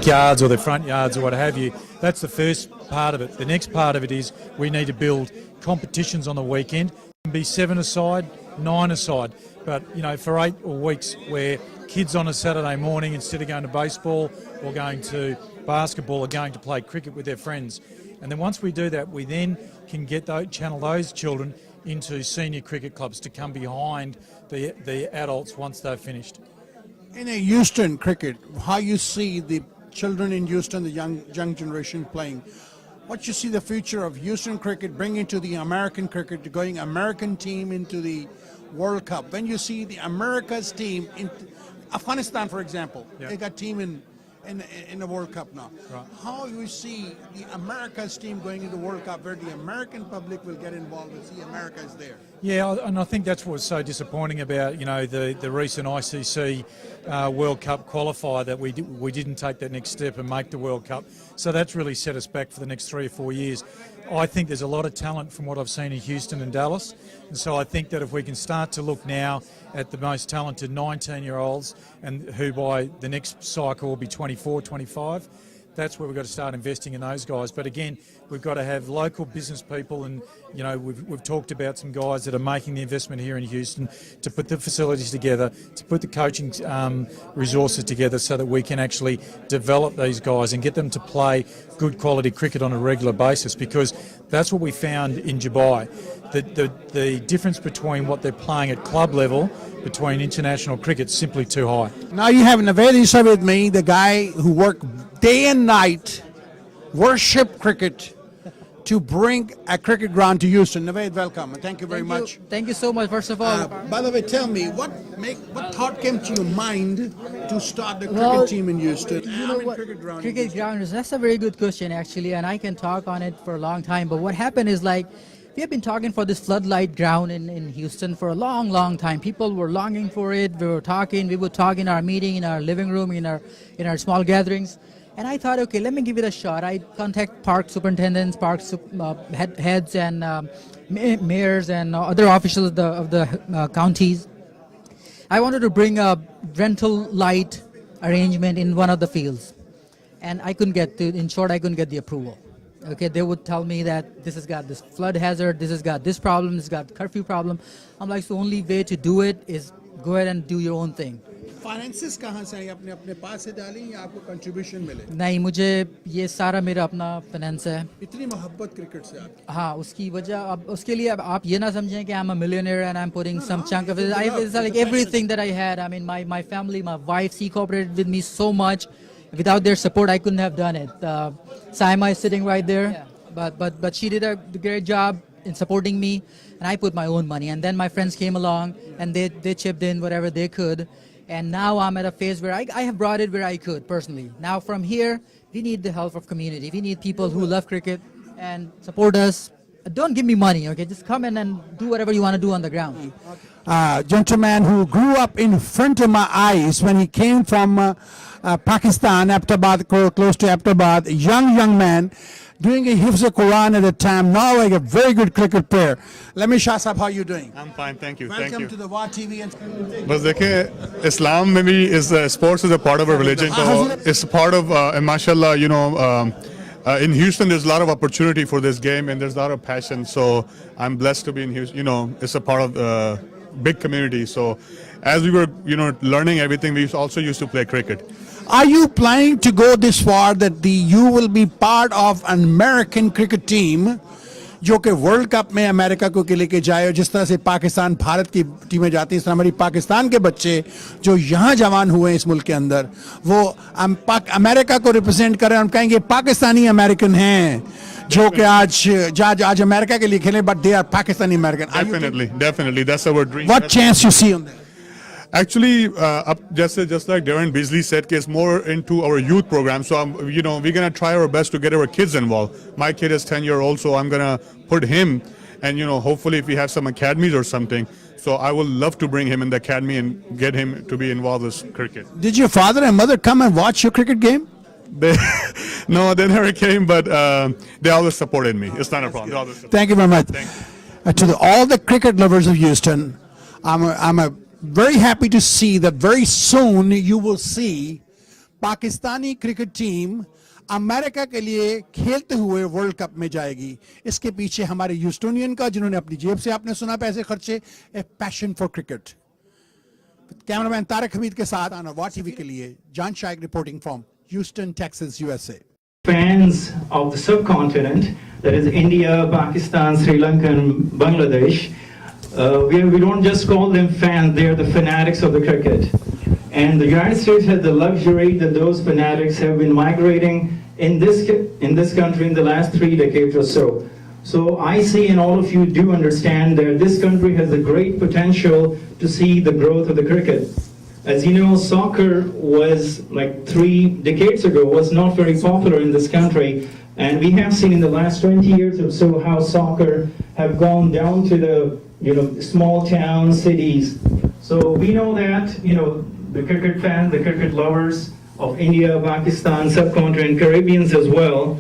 backyards or their front yards or what have you. That's the first part of it. The next part of it is we need to build competitions on the weekend. It can be 7-a-side, 9-a-side, but for 8 weeks where kids on a Saturday morning, instead of going to baseball or going to basketball, are going to play cricket with their friends. And then once we do that, we then can channel those children into senior cricket clubs to come behind the adults once they've finished. In a Houston cricket, how you see the children in Houston, the young generation playing, what you see the future of Houston cricket bringing to the American cricket, going American team into the World Cup. When you see the America's team in Afghanistan, for example, they got team in the World Cup now. Right. How you see the America's team going into the World Cup, where the American public will get involved and see America is there? Yeah, and I think that's what's so disappointing about the recent ICC World Cup qualifier, that we didn't take that next step and make the World Cup. So that's really set us back for the next 3 or 4 years. I think there's a lot of talent from what I've seen in Houston and Dallas, and so I think that if we can start to look now at the most talented 19-year-olds, and who by the next cycle will be 24, 25, that's where we've got to start investing in those guys. But again, we've got to have local business people, and we've talked about some guys that are making the investment here in Houston to put the facilities together, to put the coaching resources together, so that we can actually develop these guys and get them to play good quality cricket on a regular basis, because that's what we found in Dubai. The difference between what they're playing at club level between international cricket is simply too high. Now you have Naved with me, the guy who worked day and night, worship cricket, to bring a cricket ground to Houston. Naved, welcome, and thank you very much. Thank you so much, first of all. By the way, tell me, what thought came to your mind to start the cricket team in Houston? Cricket ground, that's a very good question, actually, and I can talk on it for a long time. But what happened is, we have been talking for this floodlight ground in Houston for a long time. People were longing for it. We would talk in our meeting, in our living room, in our small gatherings. And I thought, okay, let me give it a shot. I contact park superintendents, heads, and mayors and other officials of the counties. I wanted to bring a rental light arrangement in one of the fields, and I couldn't get the approval. Okay, they would tell me that this has got this flood hazard, this has got this problem, this has got curfew problem. I'm like, so the only way to do it is go ahead and do your own thing. Finances कहाँ से आए? अपने पास से डाली या आपको contribution मिले? नहीं, मुझे ये सारा मेरा अपना फाइनेंस है. इतनी मोहब्बत क्रिकेट से आपकी? हाँ, उसकी वजह, अब उसके लिए आप ये ना समझें कि I'm a millionaire and I'm putting some chunk of it. It's like everything that I had. I mean, my family, my wife, she cooperated with me so much. Without their support, I couldn't have done it. Saima is sitting right there, but she did a great job in supporting me, and I put my own money. And then my friends came along, and they chipped in whatever they could. And now I'm at a phase where I have brought it where I could, personally. Now from here, we need the help of community. We need people who love cricket and support us. Don't give me money, okay? Just come in and do whatever you want to do on the ground. Gentleman who grew up in front of my eyes when he came from Pakistan, Aptabad, close to Aptabad, young man, doing a Hifz Quran at the time, now like a very good cricket player. Let me Shah Sahab, how are you doing? I'm fine, thank you. Welcome to the WAA TV. But देखिए, Islam में भी is sports is a part of our religion. So it's part of, and mashallah, in Houston there's a lot of opportunity for this game, and there's a lot of passion. So I'm blessed to be in Houston. It's a part of big community. So as we were, learning everything, we also used to play cricket. Are you planning to go this far that you will be part of an American cricket team जो कि world cup में America को लेके जाए, और जिस तरह से पाकिस्तान भारत की टीमें जाती हैं, इस तरह हमारी पाकिस्तान के बच्चे जो यहाँ जवान हुए हैं इस मुल्क के अंदर, वो अमेरिका को रिप्रेजेंट करें और कहेंगे पाकिस्तानी अमेरिकन हैं जो कि आज अमेरिका के लिए खेलें, but they are Pakistani American. Definitely, that's our dream. What chance you see on that? Actually, just like Darren Beasley said, it's more into our youth program. So, we're going to try our best to get our kids involved. My kid is 10-year-old, so I'm going to put him, and, hopefully if we have some academies or something. So I would love to bring him in the academy and get him to be involved with cricket. Did your father and mother come and watch your cricket game? No, they never came, but they always supported me. It's not a problem. Thank you very much. To all the cricket lovers of Houston, I'm very happy to see that very soon you will see Pakistani cricket team America के लिए खेलते हुए world cup में जाएगी। इसके पीछे हमारे ह्यूस्टनियन का, जिन्होंने अपनी जेब से आपने सुना पैसे खर्चे, a passion for cricket. Cameraman Tarak Hamid के साथ आना वाह टीवी के लिए John Shaik reporting from Houston, Texas, USA. Fans of the subcontinent, that is India, Pakistan, Sri Lanka, and Bangladesh, we don't just call them fans, they are the fanatics of the cricket. And the United States has the luxury that those fanatics have been migrating in this country in the last 3 decades or so. So I see, and all of you do understand, that this country has a great potential to see the growth of the cricket. As you know, soccer was, like 3 decades ago, was not very popular in this country. And we have seen in the last 20 years or so how soccer have gone down to the, small towns, cities. So we know that, the cricket fans, the cricket lovers of India, Pakistan, subcontinent, Caribbeans as well,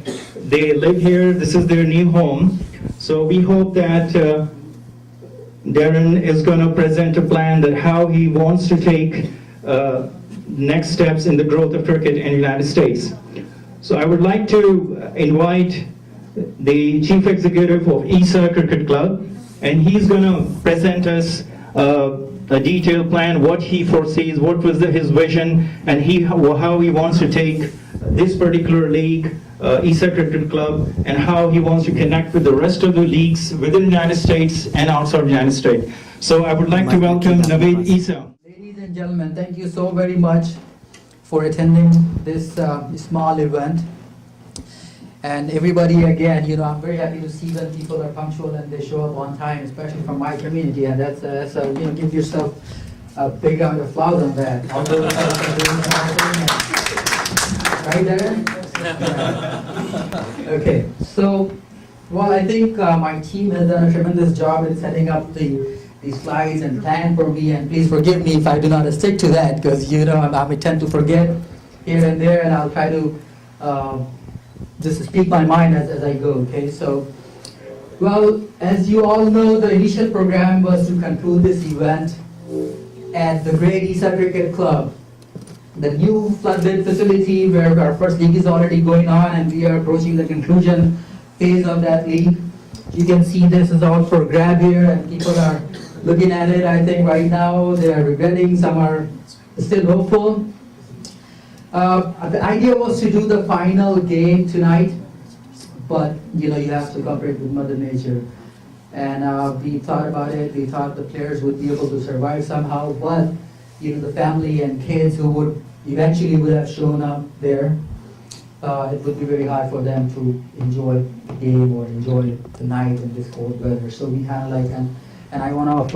they live here, this is their new home. So we hope that Darren is going to present a plan that how he wants to take next steps in the growth of cricket in the United States. So I would like to invite the Chief Executive of ISA Cricket Club, and he's going to present us a detailed plan, what he foresees, what was his vision, and how he wants to take this particular league, ISA Cricket Club, and how he wants to connect with the rest of the leagues within the United States and outside the United States. So I would like to welcome Naveed Isa. Ladies and gentlemen, thank you so very much for attending this small event. And everybody, again, I'm very happy to see when people are punctual and they show up on time, especially from my community. And that's give yourself a big round of applause on that. All those right, Darren? Okay, so, well, I think my team has done a tremendous job in setting up the slides and plan for me, and please forgive me if I do not stick to that, because I tend to forget here and there, and I'll try to just speak my mind as I go. Okay, so, well, as you all know, the initial program was to conclude this event at the Great ISA Cricket Club, the new floodlit facility where our first league is already going on, and we are approaching the conclusion phase of that league. You can see this is all for grab here, and people are looking at it. I think right now they are regretting, some are still hopeful. The idea was to do the final game tonight, but you have to cooperate with Mother Nature. And we thought about it, we thought the players would be able to survive somehow, but the family and kids who would eventually would have shown up there, it would be very hard for them to enjoy the game or enjoy the night in this cold weather. So we kind of and I want to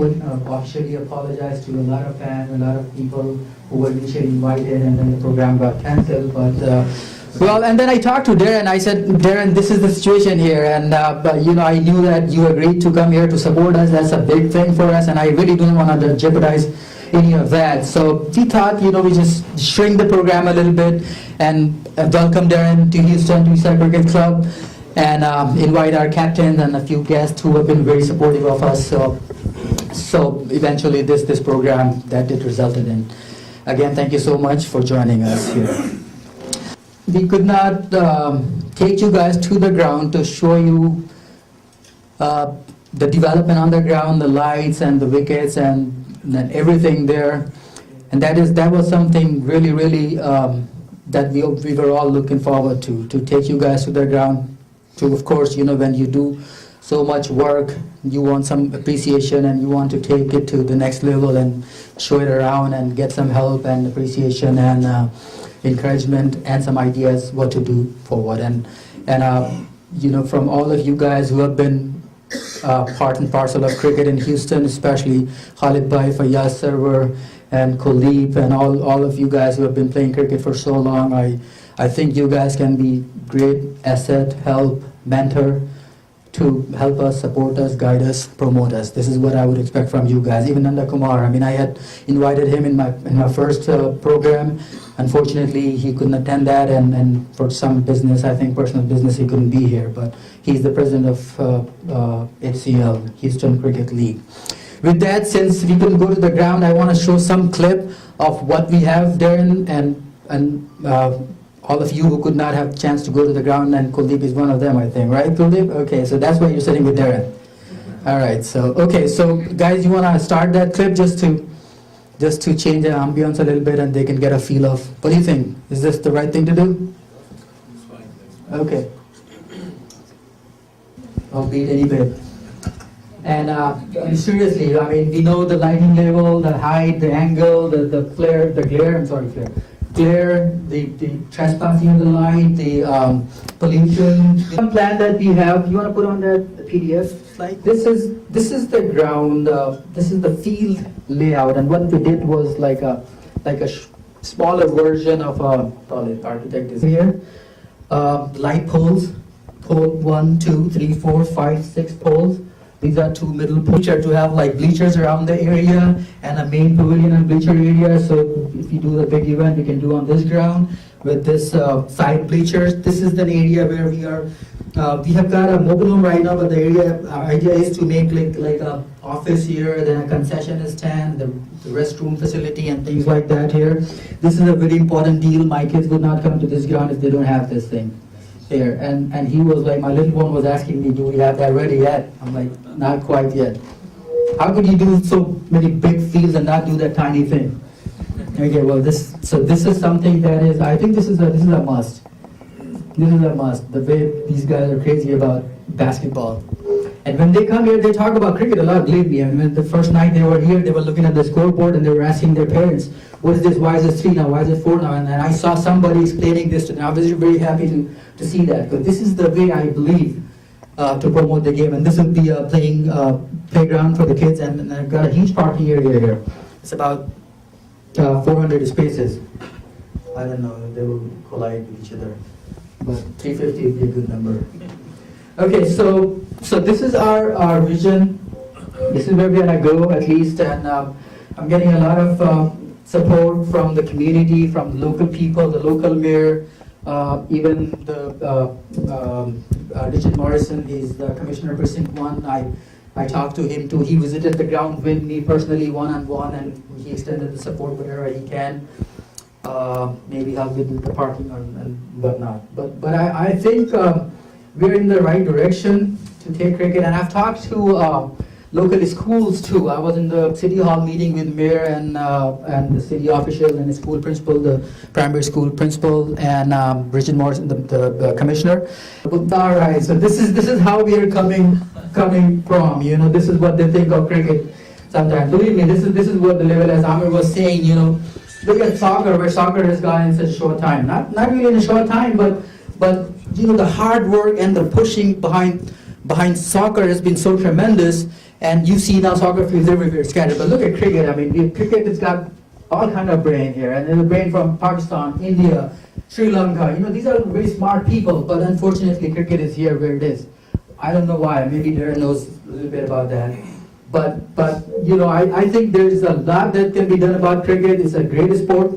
officially apologize to a lot of fans, a lot of people who were initially invited, and then the program got cancelled. But well, and then I talked to Darren. I said, Darren, this is the situation here, and but I knew that you agreed to come here to support us. That's a big thing for us, and I really don't want to jeopardize any of that. So we thought, we just shrink the program a little bit and welcome Darren to Houston, to ISA Cricket Club, and invite our captains and a few guests who have been very supportive of us. So eventually this program that it resulted in. Again, thank you so much for joining us here. We could not take you guys to the ground to show you the development on the ground, the lights and the wickets and everything there. And that was something really that we were all looking forward to take you guys to the ground. To, of course, when you do so much work, you want some appreciation and you want to take it to the next level and show it around and get some help and appreciation and encouragement and some ideas what to do forward. And from all of you guys who have been part and parcel of cricket in Houston, especially Khalid Bhai, Fayyaz Sarwar, and Kuleep, and all of you guys who have been playing cricket for so long, I think you guys can be great asset, help, mentor to help us, support us, guide us, promote us. This is what I would expect from you guys. Even Nanda Kumar, I had invited him in my first program. Unfortunately, he couldn't attend that, and for some business, I think personal business, he couldn't be here. But he's the president of HCL, Houston Cricket League. With that, since we couldn't go to the ground, I want to show some clip of what we have, Darren, and all of you who could not have chance to go to the ground, and Kuldeep is one of them, I think, right, Kuldeep? Okay, so that's why you're sitting with Darren. All right, so guys, you wanna start that clip just to change the ambience a little bit, and they can get a feel of what do you think? Is this the right thing to do? Okay. I'll beat any bit. And seriously, I mean, we know the lighting level, the height, the angle, the glare, the trespassing of the light, the pollution. One plan that we have, you want to put on that the PDF slide? This is the ground, this is the field layout, and what we did was like a smaller version of a, call it architect is here. Light poles, pole 1, 2, 3, 4, 5, 6 poles. These are 2 middle bleachers to have like bleachers around the area and a main pavilion and bleacher area. So if you do the big event, you can do on this ground with this side bleachers. This is the area where we are. We have got a mobile home right now, but the idea is to make like a office here, then a concession stand, the restroom facility and things like that here. This is a very important deal. My kids would not come to this ground if they don't have this thing here. And he was like, my little one was asking me, do we have that ready yet? I'm like, not quite yet. How could you do so many big fields and not do that tiny thing? Okay, well this is something that is, I think this is a must. This is a must. The way these guys are crazy about basketball. And when they come here, they talk about cricket a lot, believe me. I mean, the first night they were here, they were looking at the scoreboard and they were asking their parents, what is this, why is it 3 now, why is it 4 now? And then I saw somebody explaining this to them. I was very happy to see that, because this is the way I believe to promote the game. And this will be a playing playground for the kids, and I've got a huge parking area here. It's about 400 spaces. I don't know if they will collide with each other, but 350 would be a good number. Okay, so this is our vision. This is where we're gonna go, at least, and I'm getting a lot of support from the community, from the local people, the local mayor, even the Richard Morrison. He's the commissioner precinct 1. I talked to him too. He visited the ground with me personally, one-on-one, and he extended the support wherever he can. Maybe help with the parking and whatnot. But I think we're in the right direction to take cricket. And I've talked to local schools too. I was in the city hall meeting with mayor and the city official and the school principal, the primary school principal, and Richard Morrison, the commissioner. All right, so this is how we are coming from. You know, this is what they think of cricket. Sometimes, believe me, this is what the level, as Amir was saying. You know, look at soccer, where soccer has gone in such a short time. Not really in a short time, but you know, the hard work and the pushing behind soccer has been so tremendous. And you see now soccer fields everywhere scattered. But look at cricket. I mean, cricket has got all kind of brain here, and there's a brain from Pakistan, India, Sri Lanka. You know, these are very smart people. But unfortunately, cricket is here where it is. I don't know why. Maybe Darren knows a little bit about that. But you know, I think there's a lot that can be done about cricket. It's a great sport.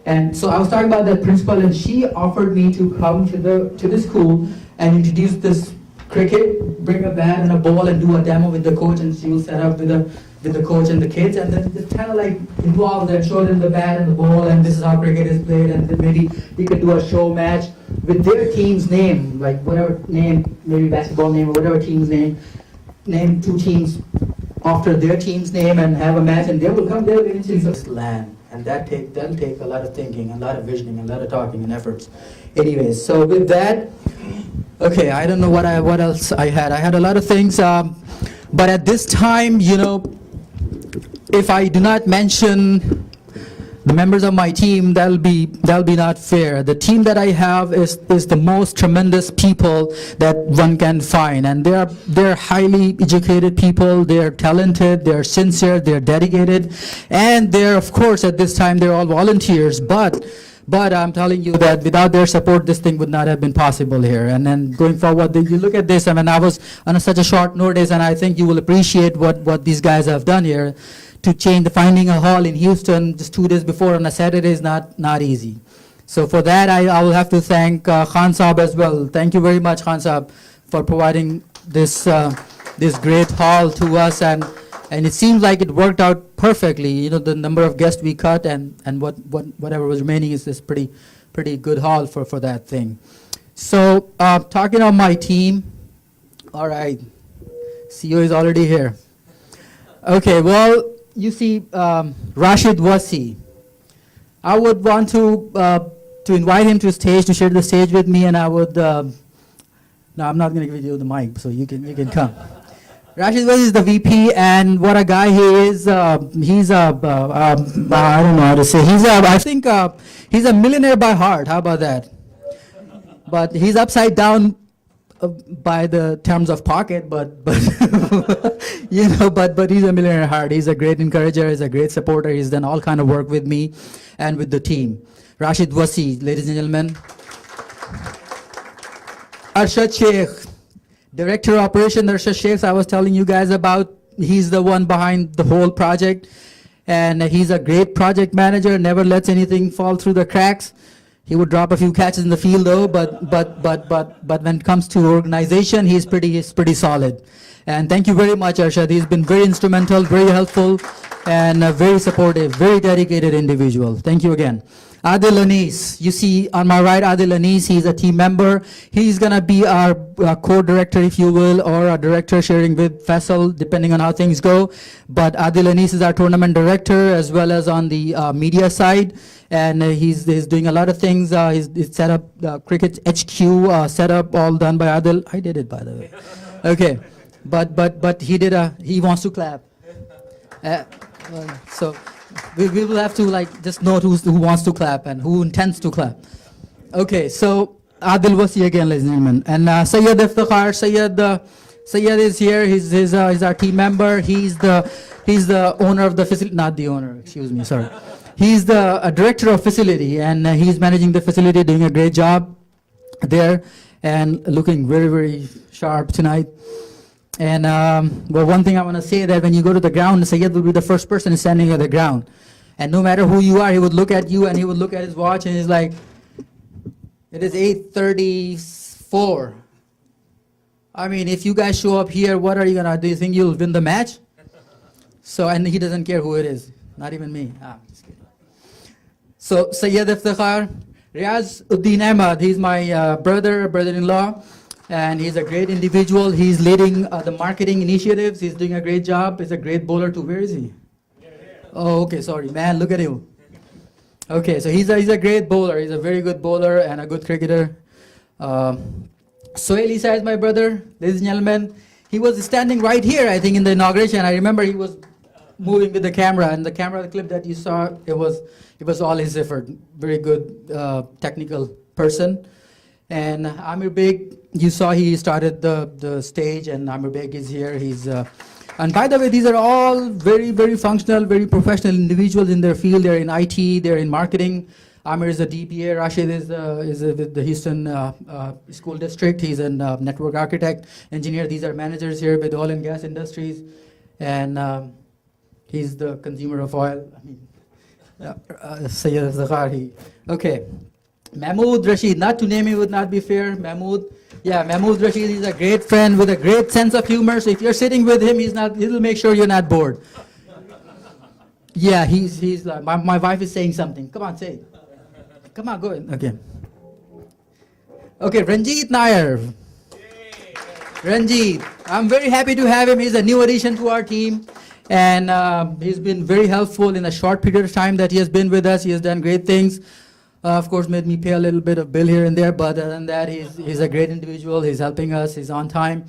And so I was talking about that principal, and she offered me to come to the school and introduce this cricket, bring a bat and a ball and do a demo with the coach, and she will set up with the coach and the kids, and then just kind of like involve them, show them the bat and the ball, and this is how cricket is played, and then maybe we could do a show match with their team's name, like whatever name, maybe basketball name or whatever team's name, name 2 teams after their team's name and have a match, and they will come there eventually just land. And that'll take a lot of thinking, a lot of visioning, a lot of talking and efforts. Anyways, so with that, okay, I don't know what else I had. I had a lot of things, but at this time, you know, if I do not mention the members of my team, that'll be not fair. The team that I have is the most tremendous people that one can find, and they're highly educated people. They're talented, they're sincere, they're dedicated, and they're, of course, at this time they're all volunteers. But I'm telling you that without their support, this thing would not have been possible here. And then going forward, you look at this. I mean, I was on such a short notice, and I think you will appreciate what these guys have done here. To change finding a hall in Houston just 2 days before on a Saturday is not easy. So for that, I will have to thank Khan Saab as well. Thank you very much, Khan Saab, for providing this great hall to us, and And it seems like it worked out perfectly. You know, the number of guests we cut and whatever was remaining is pretty good haul for that thing. So talking of my team, all right, CEO is already here. Okay, well, you see, Rashid Wasi. I would want to invite him to the stage, to share the stage with me, and I would. No, I'm not going to give you the mic, so you can come. Rashid Wasi is the VP, and what a guy he is. He's I don't know how to say. I think he's a millionaire by heart. How about that? But he's upside down by the terms of pocket, but you know, but he's a millionaire at heart. He's a great encourager. He's a great supporter. He's done all kind of work with me and with the team. Rashid Wasi, ladies and gentlemen. Arshad Sheikh, Director of Operation. Arshad Sheikh, I was telling you guys about. He's the one behind the whole project, and he's a great project manager. Never lets anything fall through the cracks. He would drop a few catches in the field though, but when it comes to organization, he's pretty solid. And thank you very much, Arshad. He's been very instrumental, very helpful, and very supportive, very dedicated individual. Thank you again. Adil Anis, you see on my right, Adil Anis, he's a team member. He's gonna be our co-director, if you will, or a director sharing with Faisal, depending on how things go. But Adil Anis is our tournament director, as well as on the media side. And he's doing a lot of things. He's set up Cricket HQ setup, all done by Adil. I did it, by the way. Okay, but he wants to clap. So we will have to just note who wants to clap and who intends to clap. Okay, so Adil Wasi again, ladies and gentlemen, and Sayyid Iftikhar. Sayyid is here. He's our team member. He's the owner of the facility, not the owner. Excuse me, sorry. He's the director of facility, and he's managing the facility, doing a great job there, and looking very, very sharp tonight. And well, one thing I want to say that when you go to the ground, Sayyid will be the first person standing at the ground, and no matter who you are, he would look at you and he would look at his watch and he's like, "It is 8:34. I mean, if you guys show up here, what are you gonna do? You think you'll win the match?" So, and he doesn't care who it is, not even me. Just kidding. So Sayyid Iftikhar, Riaz Uddin Ahmad, he's my brother-in-law, and he's a great individual. He's leading the marketing initiatives. He's doing a great job. He's a great bowler too. Where is he? Oh, okay, sorry, man, look at him. Okay, so he's a great bowler. He's a very good bowler and a good cricketer. Sohail Isa is my brother, ladies and gentlemen. He was standing right here, I think, in the inauguration. I remember he was moving with the camera, and the camera clip that you saw, it was all his effort. Very good technical person. And Amir Beg, you saw he started the stage, and Amir Beg is here. He's and by the way, these are all very, very functional, very professional individuals in their field. They're in IT, they're in marketing. Amir is a DPA. Rashid is with the Houston School District. He's a network architect, engineer. These are managers here with oil and gas industries, and he's the consumer of oil. I mean, Sayyid Zakhari. Okay. Mahmood Rashid, not to name him would not be fair. Mahmood Rashid is a great friend with a great sense of humor. So if you're sitting with him, he'll make sure you're not bored. Yeah, he's like, my wife is saying something. Come on, say it. Come on, go ahead. Okay, Ranjit Nair. Ranjit, I'm very happy to have him. He's a new addition to our team. And he's been very helpful in a short period of time that he has been with us. He has done great things. Of course, made me pay a little bit of bill here and there, but other than that, he's a great individual. He's helping us. He's on time.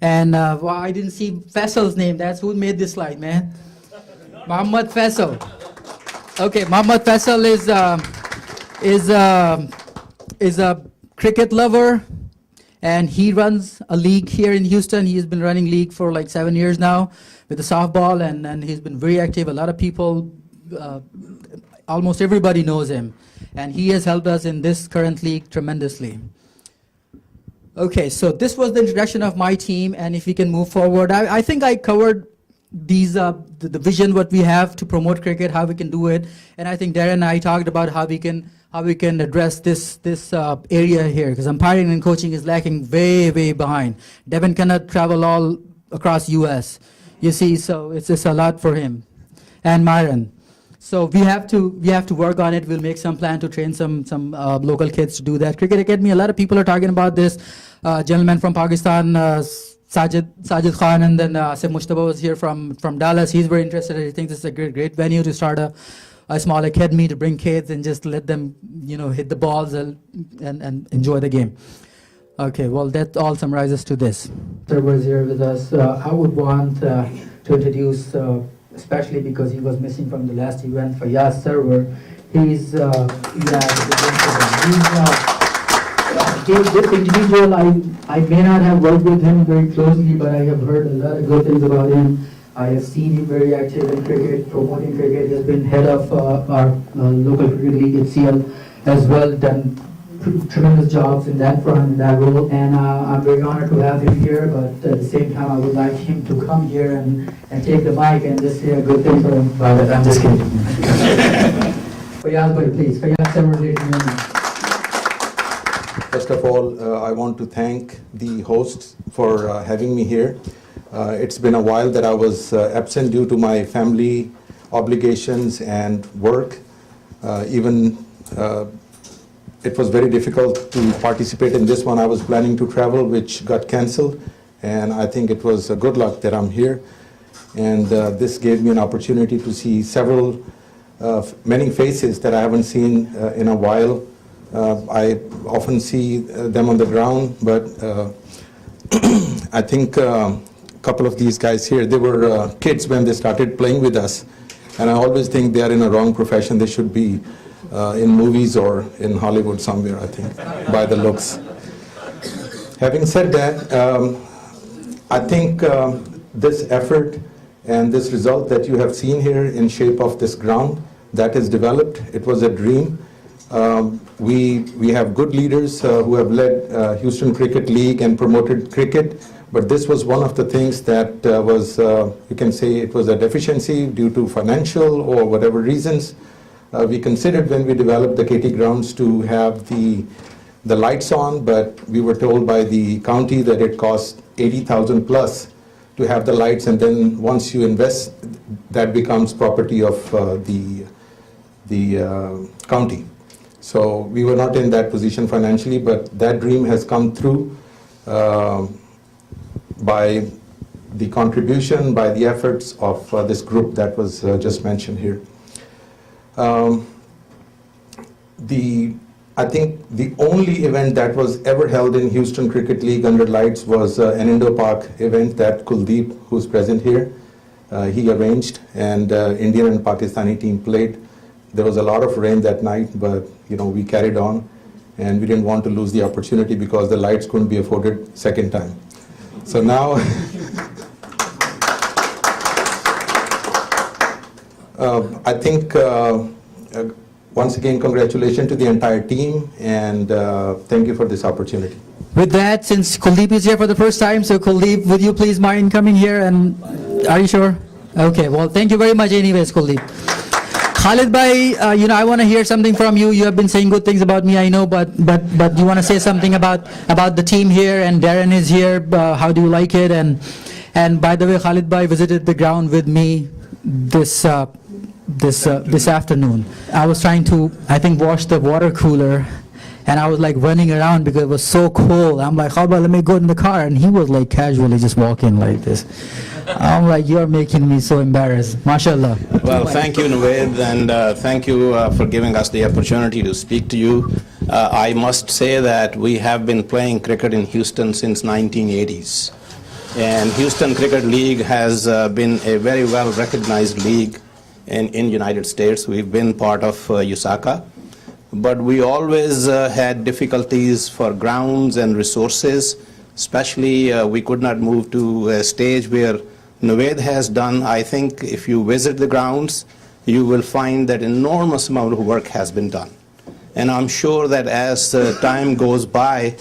And well, I didn't see Faisal's name. That's who made this slide, man. Muhammad Faisal. Okay, Muhammad Faisal is a cricket lover, and he runs a league here in Houston. He's been running league for like 7 years now with the softball, and he's been very active. A lot of people, almost everybody knows him, and he has helped us in this current league tremendously. Okay, so this was the introduction of my team, and if we can move forward, I think I covered these the vision what we have to promote cricket, how we can do it, and I think Darren and I talked about how we can address this area here, because umpiring and coaching is lacking way behind. Devin cannot travel all across U.S. You see, so it's a lot for him. And Myron. So we have to work on it. We'll make some plan to train some local kids to do that. Cricket Academy, a lot of people are talking about this. Gentleman from Pakistan, Sajid Khan, and then Asif Mushtaba was here from Dallas. He's very interested. He thinks it's a great venue to start a small academy to bring kids and just let them, hit the balls and enjoy the game. Okay, well, that all summarizes to this. Sir was here with us. I would want to introduce, especially because he was missing from the last event, Fayyaz Server. He's this individual, I may not have worked with him very closely, but I have heard a lot of good things about him. I have seen him very active in cricket, promoting cricket. He has been head of our local cricket league at CL as well, done tremendous jobs in that front, in that role, and I'm very honored to have him here, but at the same time I would like him to come here and take the mic and just say a good thing for him about it. I'm just kidding. Fayyaz bhai, please. Fayyaz Server. First of all, I want to thank the hosts for having me here. It's been a while that I was absent due to my family obligations and work. It was very difficult to participate in this one. I was planning to travel, which got cancelled, and I think it was a good luck that I'm here. And this gave me an opportunity to see many faces that I haven't seen in a while. I often see them on the ground, but I think a couple of these guys here, they were kids when they started playing with us, and I always think they are in a wrong profession. They should be in movies or in Hollywood somewhere, I think, by the looks. Having said that, I think this effort and this result that you have seen here in shape of this ground, that is developed. It was a dream. We have good leaders who have led Houston Cricket League and promoted cricket, but this was one of the things that was, you can say it was a deficiency due to financial or whatever reasons. We considered when we developed the KT grounds to have the lights on, but we were told by the county that it costs 80,000 plus to have the lights, and then once you invest, that becomes property of the county. So we were not in that position financially, but that dream has come through by the contribution, by the efforts of this group that was just mentioned here. I think the only event that was ever held in Houston Cricket League under lights was an Indo-Pak event that Kuldeep, who's present here, he arranged, and Indian and Pakistani team played. There was a lot of rain that night, but we carried on, and we didn't want to lose the opportunity because the lights couldn't be afforded second time. So now, I think once again, congratulations to the entire team, and thank you for this opportunity. With that, since Kuldeep is here for the first time, so Kuldeep, would you please mind coming here? And are you sure? Okay, well, thank you very much anyways, Kuldeep. Khalid bhai, I want to hear something from you. You have been saying good things about me, I know, but you want to say something about the team here, and Darren is here. How do you like it? And by the way, Khalid bhai visited the ground with me this afternoon. I was trying to, I think, wash the water cooler, and I was like running around because it was so cold. I'm like, how about let me go in the car? And he was like casually just walking like this. I'm like, you're making me so embarrassed. MashaAllah. Well, thank you, Naved, and thank you for giving us the opportunity to speak to you. I must say that we have been playing cricket in Houston since 1980s. And Houston Cricket League has been a very well recognized league in United States. We've been part of USACA. But we always had difficulties for grounds and resources. Especially, we could not move to a stage where Naved has done. I think if you visit the grounds, you will find that enormous amount of work has been done. And I'm sure that as time goes by,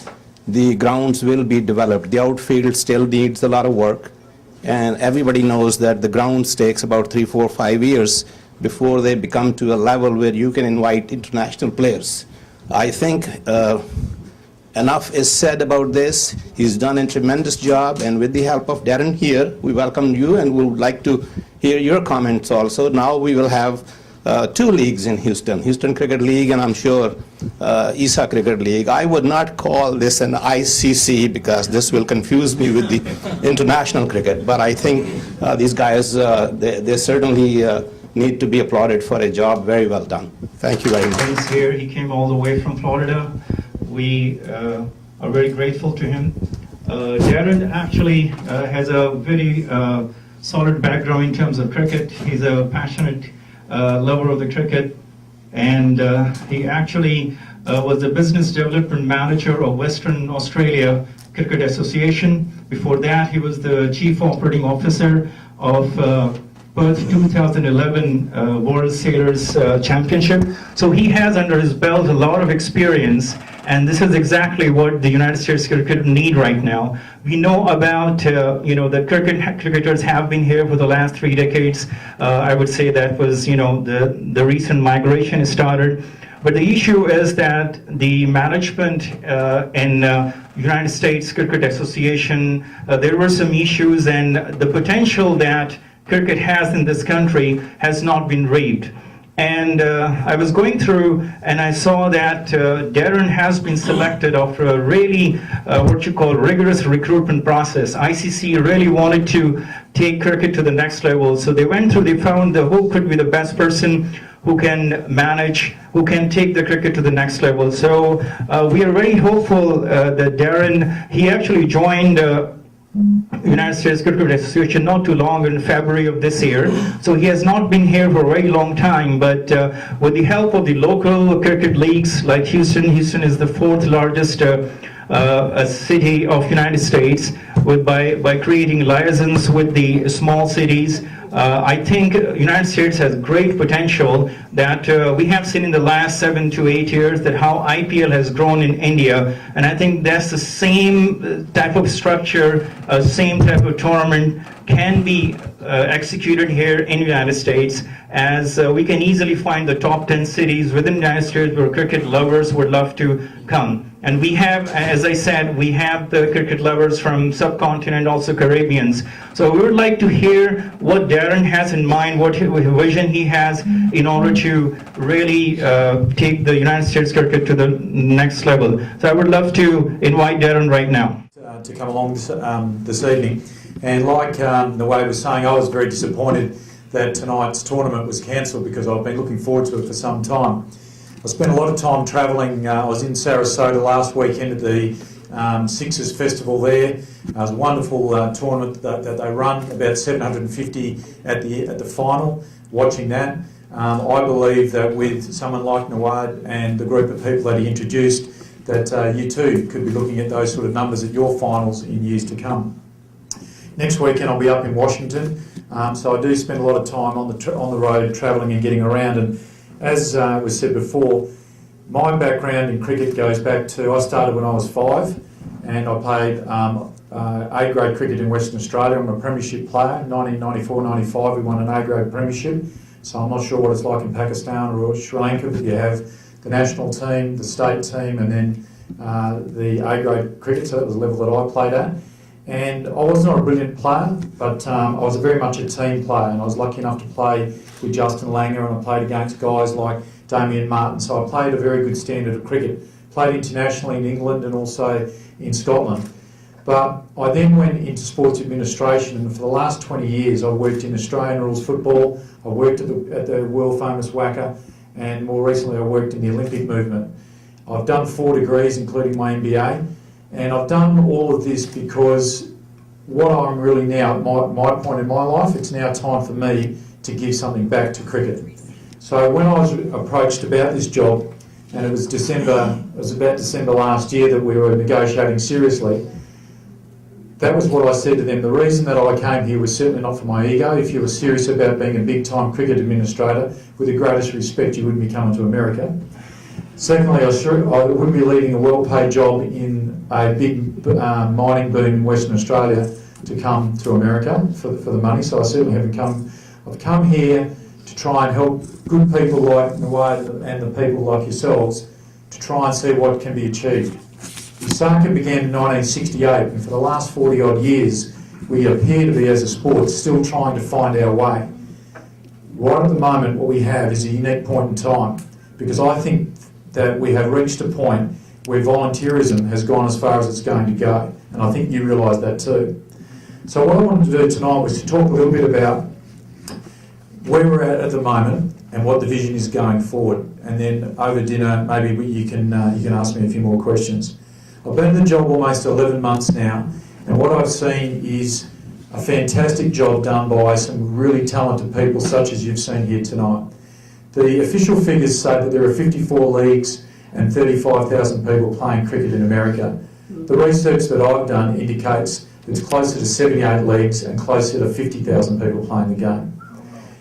the grounds will be developed. The outfield still needs a lot of work. And everybody knows that the grounds takes about 3, 4, 5 years before they become to a level where you can invite international players. I think enough is said about this. He's done a tremendous job, and with the help of Darren here, we welcome you and we would like to hear your comments also. Now we will have two leagues in Houston, Houston Cricket League and I'm sure ISA Cricket League. I would not call this an ICC because this will confuse me with the international cricket, but I think these guys, they certainly need to be applauded for a job very well done. Thank you very much. He's here. He came all the way from Florida. We are very grateful to him. Darren actually has a very solid background in terms of cricket. He's a passionate lover of the cricket, and he actually was the business development manager of Western Australia Cricket Association. Before that, he was the chief operating officer of Perth 2011 World Sailors Championship. So he has under his belt a lot of experience, and this is exactly what the United States cricket need right now. We know about, the cricketers have been here for the last 3 decades. I would say that was, the recent migration started. But the issue is that the management in United States Cricket Association, there were some issues, and the potential that cricket has in this country has not been reaped. And I was going through and I saw that Darren has been selected after a really what you call rigorous recruitment process. ICC really wanted to take cricket to the next level. So they went through, they found who could be the best person who can manage, who can take the cricket to the next level. So we are very hopeful that Darren, he actually joined United States Cricket Association not too long, in February of this year. So he has not been here for a very long time, but with the help of the local cricket leagues like Houston is the 4th largest city of United States, by creating liaisons with the small cities. I think United States has great potential that we have seen in the last 7 to 8 years, that how IPL has grown in India, and I think that's the same type of structure, same type of tournament can be executed here in the United States, as we can easily find the top 10 cities within the United States where cricket lovers would love to come. And we have, as I said, we have the cricket lovers from subcontinent, also Caribbeans. So we would like to hear what Darren has in mind, what vision he has in order to really take the United States cricket to the next level. So I would love to invite Darren right now. To come along this evening. And like Nawai was saying, I was very disappointed that tonight's tournament was cancelled because I've been looking forward to it for some time. I spent a lot of time travelling. I was in Sarasota last weekend at the Sixers Festival there. It was a wonderful tournament that they run, about 750 at the final, watching that. I believe that with someone like Nawad and the group of people that he introduced, that you too could be looking at those sort of numbers at your finals in years to come. Next weekend I'll be up in Washington, so I do spend a lot of time on the road travelling and getting around. And as was said before, my background in cricket goes back to, I started when I was 5 and I played A-grade cricket in Western Australia. I'm a premiership player. 1994-95 we won an A-grade premiership, so I'm not sure what it's like in Pakistan or Sri Lanka, but you have the national team, the state team, and then the A-grade cricket, so that was the level that I played at. And I was not a brilliant player, but I was very much a team player, and I was lucky enough to play with Justin Langer, and I played against guys like Damien Martin, so I played a very good standard of cricket. Played internationally in England and also in Scotland. But I then went into sports administration, and for the last 20 years I worked in Australian rules football, I worked at the world famous WAA, and more recently I worked in the Olympic movement. I've done 4 degrees, including my MBA. And I've done all of this because what I'm really now, at my point in my life, it's now time for me to give something back to cricket. So when I was approached about this job, and it was about December last year that we were negotiating seriously, that was what I said to them. The reason that I came here was certainly not for my ego. If you were serious about being a big-time cricket administrator, with the greatest respect, you wouldn't be coming to America. Secondly, I wouldn't be leaving a well-paid job in a big mining boom in Western Australia to come to America for the money, so I certainly haven't come. I've come here to try and help good people like Nawad and the people like yourselves to try and see what can be achieved. Soccer began in 1968, and for the last 40 odd years, we appear to be, as a sport, still trying to find our way. Right at the moment, what we have is a unique point in time, because I think that we have reached a point where volunteerism has gone as far as it's going to go, and I think you realise that too. So what I wanted to do tonight was to talk a little bit about where we're at the moment and what the vision is going forward, and then over dinner maybe you can ask me a few more questions. I've been in the job almost 11 months now, and what I've seen is a fantastic job done by some really talented people such as you've seen here tonight. The official figures say that there are 54 leagues and 35,000 people playing cricket in America. The research that I've done indicates that it's closer to 78 leagues and closer to 50,000 people playing the game.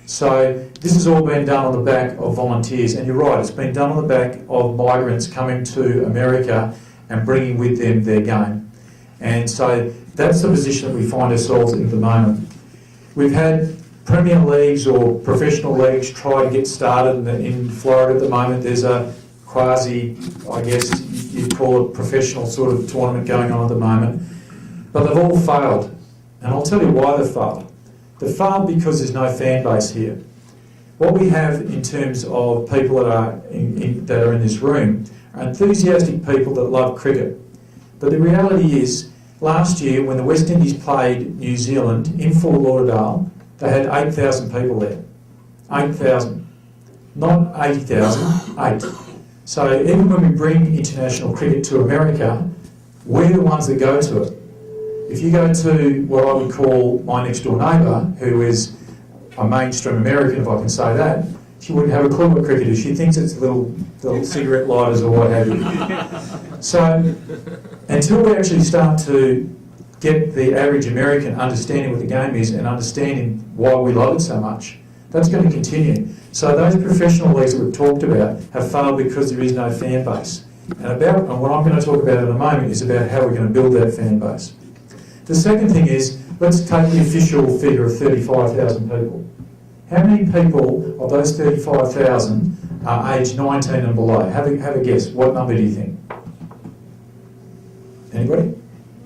So this has all been done on the back of volunteers, and you're right, it's been done on the back of migrants coming to America and bringing with them their game. And so that's the position that we find ourselves in at the moment. We've had Premier Leagues or professional leagues try to get started in Florida at the moment. There's a quasi, I guess you'd call it, professional sort of tournament going on at the moment. But they've all failed. And I'll tell you why they've failed. They've failed because there's no fan base here. What we have in terms of people that are in this room are enthusiastic people that love cricket. But the reality is, last year when the West Indies played New Zealand in Fort Lauderdale, they had 8,000 people there. 8,000. Not 80,000, 8. So even when we bring international cricket to America, we're the ones that go to it. If you go to what I would call my next door neighbour, who is a mainstream American, if I can say that, she wouldn't have a clue what cricket is. She thinks it's little cigarette lighters or what have you. So until we actually start to get the average American understanding what the game is and understanding why we love it so much, that's going to continue. So those professional leagues that we've talked about have failed because there is no fan base. And what I'm going to talk about in a moment is about how we're going to build that fan base. The second thing is, let's take the official figure of 35,000 people. How many people of those 35,000 are aged 19 and below? Have a guess. What number do you think? Anybody?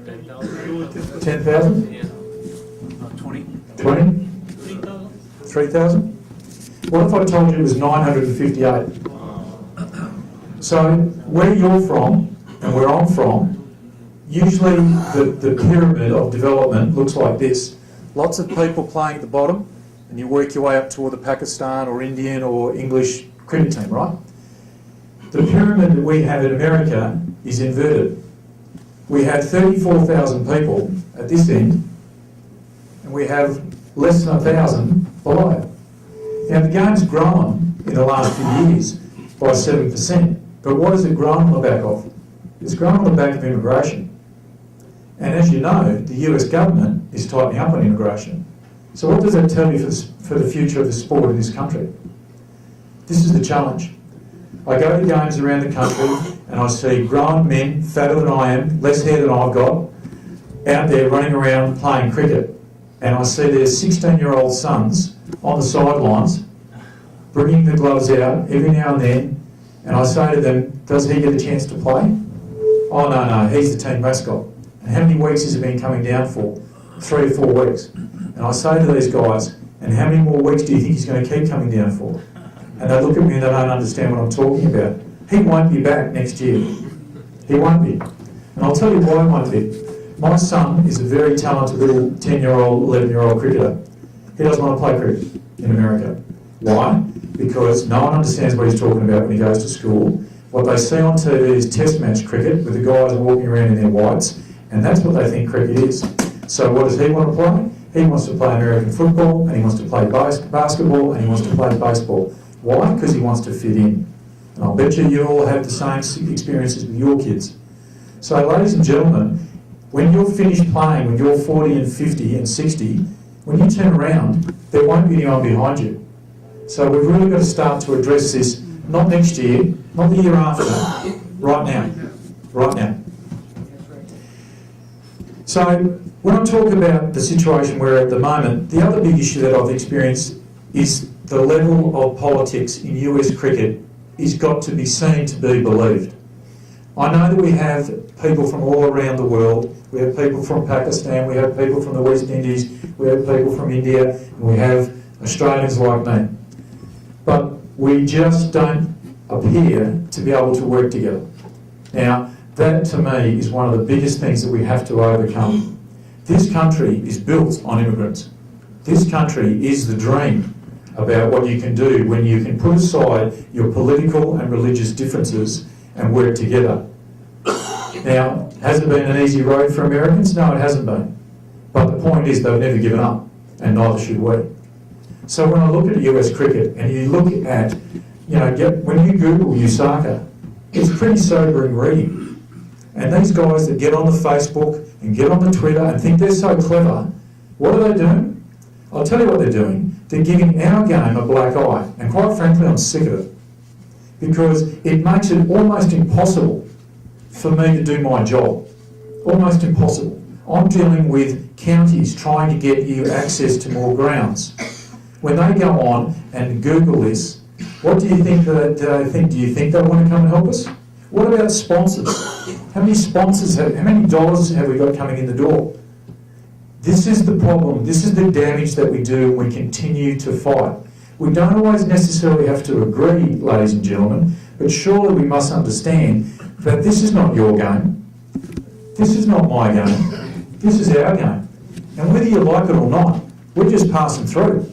10,000. 10,000? Yeah. 20. 20? 3,000? What if I told you it was 958? So where you're from and where I'm from, usually the pyramid of development looks like this. Lots of people playing at the bottom, and you work your way up toward the Pakistan or Indian or English cricket team, right? The pyramid that we have in America is inverted. We have 34,000 people at this end, and we have less than 1,000 below it. Now the game's grown in the last few years by 7%, but what has it grown on the back of? It's grown on the back of immigration. And as you know, the US government is tightening up on immigration. So what does that tell you for the future of the sport in this country? This is the challenge. I go to games around the country and I see grown men, fatter than I am, less hair than I've got, out there running around playing cricket. And I see their 16-year-old sons on the sidelines, bringing the gloves out every now and then, and I say to them, does he get a chance to play? Oh, no, he's the team mascot. And how many weeks has he been coming down for? 3 or 4 weeks. And I say to these guys, and how many more weeks do you think he's going to keep coming down for? And they look at me and they don't understand what I'm talking about. He won't be back next year. He won't be. And I'll tell you why he won't be. My son is a very talented little 10-year-old, 11-year-old cricketer. He doesn't want to play cricket in America. Why? Because no one understands what he's talking about when he goes to school. What they see on TV is test match cricket with the guys walking around in their whites, and that's what they think cricket is. So what does he want to play? He wants to play American football, and he wants to play basketball, and he wants to play baseball. Why? Because he wants to fit in. And I'll bet you all have the same experiences with your kids. So ladies and gentlemen, when you're finished playing, when you're 40 and 50 and 60, when you turn around, there won't be anyone behind you. So we've really got to start to address this, not next year, not the year after, right now. Right now. So when I talk about the situation we're at the moment, the other big issue that I've experienced is the level of politics in US cricket is got to be seen to be believed. I know that we have people from all around the world. We have people from Pakistan, we have people from the West Indies, we have people from India, and we have Australians like me. But we just don't appear to be able to work together. Now, that to me is one of the biggest things that we have to overcome. This country is built on immigrants. This country is the dream about what you can do when you can put aside your political and religious differences and work together. Now, has it been an easy road for Americans? No, it hasn't been. But the point is they've never given up, and neither should we. So when I look at US cricket and you look at, when you Google Usaka, it's pretty sobering reading. And these guys that get on the Facebook and get on the Twitter and think they're so clever, what are they doing? I'll tell you what they're doing. They're giving our game a black eye. And quite frankly, I'm sick of it. Because it makes it almost impossible for me to do my job. Almost impossible. I'm dealing with counties trying to get you access to more grounds. When they go on and Google this, what do you think that they think? Do you think they want to come and help us? What about sponsors? How many dollars have we got coming in the door? This is the problem. This is the damage that we do when we continue to fight. We don't always necessarily have to agree, ladies and gentlemen, but surely we must understand that this is not your game. This is not my game. This is our game. And whether you like it or not, we're just passing through.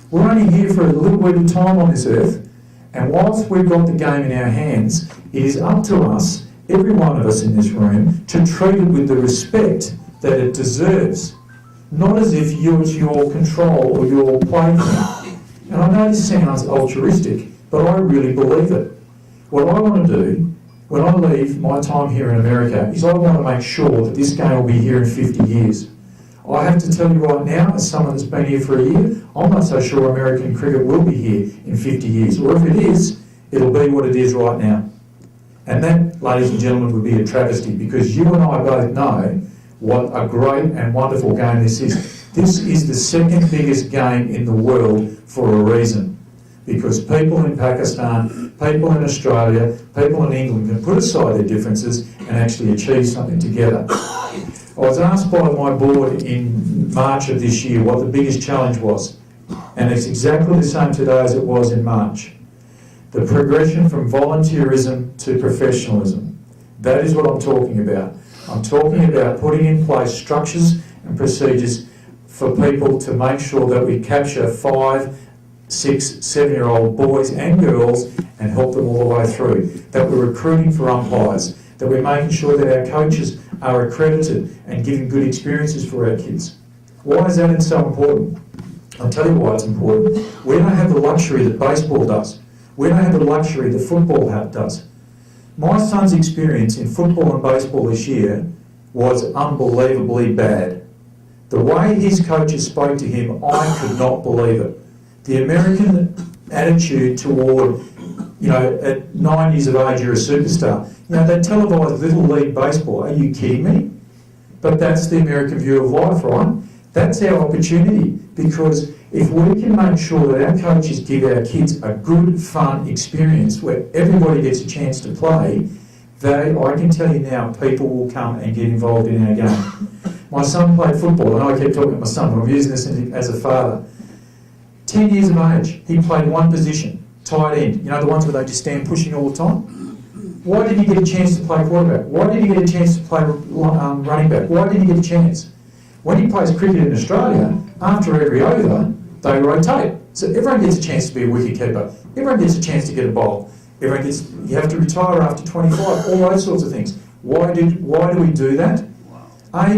We're only here for a little bit of time on this earth, and whilst we've got the game in our hands, it is up to us, every one of us in this room, to treat it with the respect that it deserves. Not as if it's your control or your plaything. And I know this sounds altruistic, but I really believe it. What I want to do, when I leave my time here in America, is I want to make sure that this game will be here in 50 years. I have to tell you right now, as someone that's been here for a year, I'm not so sure American cricket will be here in 50 years. Or if it is, it'll be what it is right now. And that, ladies and gentlemen, would be a travesty, because you and I both know what a great and wonderful game this is. This is the second biggest game in the world for a reason. Because people in Pakistan, people in Australia, people in England can put aside their differences and actually achieve something together. I was asked by my board in March of this year what the biggest challenge was, and it's exactly the same today as it was in March. The progression from volunteerism to professionalism. That is what I'm talking about. I'm talking about putting in place structures and procedures for people to make sure that we capture 5, 6, 7-year-old boys and girls and help them all the way through. That we're recruiting for umpires. That we're making sure that our coaches are accredited and giving good experiences for our kids. Why is that so important? I'll tell you why it's important. We don't have the luxury that baseball does. We don't have the luxury that football does. My son's experience in football and baseball this year was unbelievably bad. The way his coaches spoke to him, I could not believe it. The American attitude toward, at 9 years of age, you're a superstar. They televise Little League Baseball. Are you kidding me? But that's the American view of life, right? That's our opportunity, because if we can make sure that our coaches give our kids a good, fun experience where everybody gets a chance to play, I can tell you now, people will come and get involved in our game. My son played football, and I keep talking about my son, but I'm using this as a father. 10 years of age, he played one position, tight end. The ones where they just stand pushing all the time? Why did he get a chance to play quarterback? Why did he get a chance to play running back? Why did he get a chance? When he plays cricket in Australia, after every over, they rotate. So everyone gets a chance to be a wicket-keeper. Everyone gets a chance to get a bowl. You have to retire after 25, all those sorts of things. Why do we do that?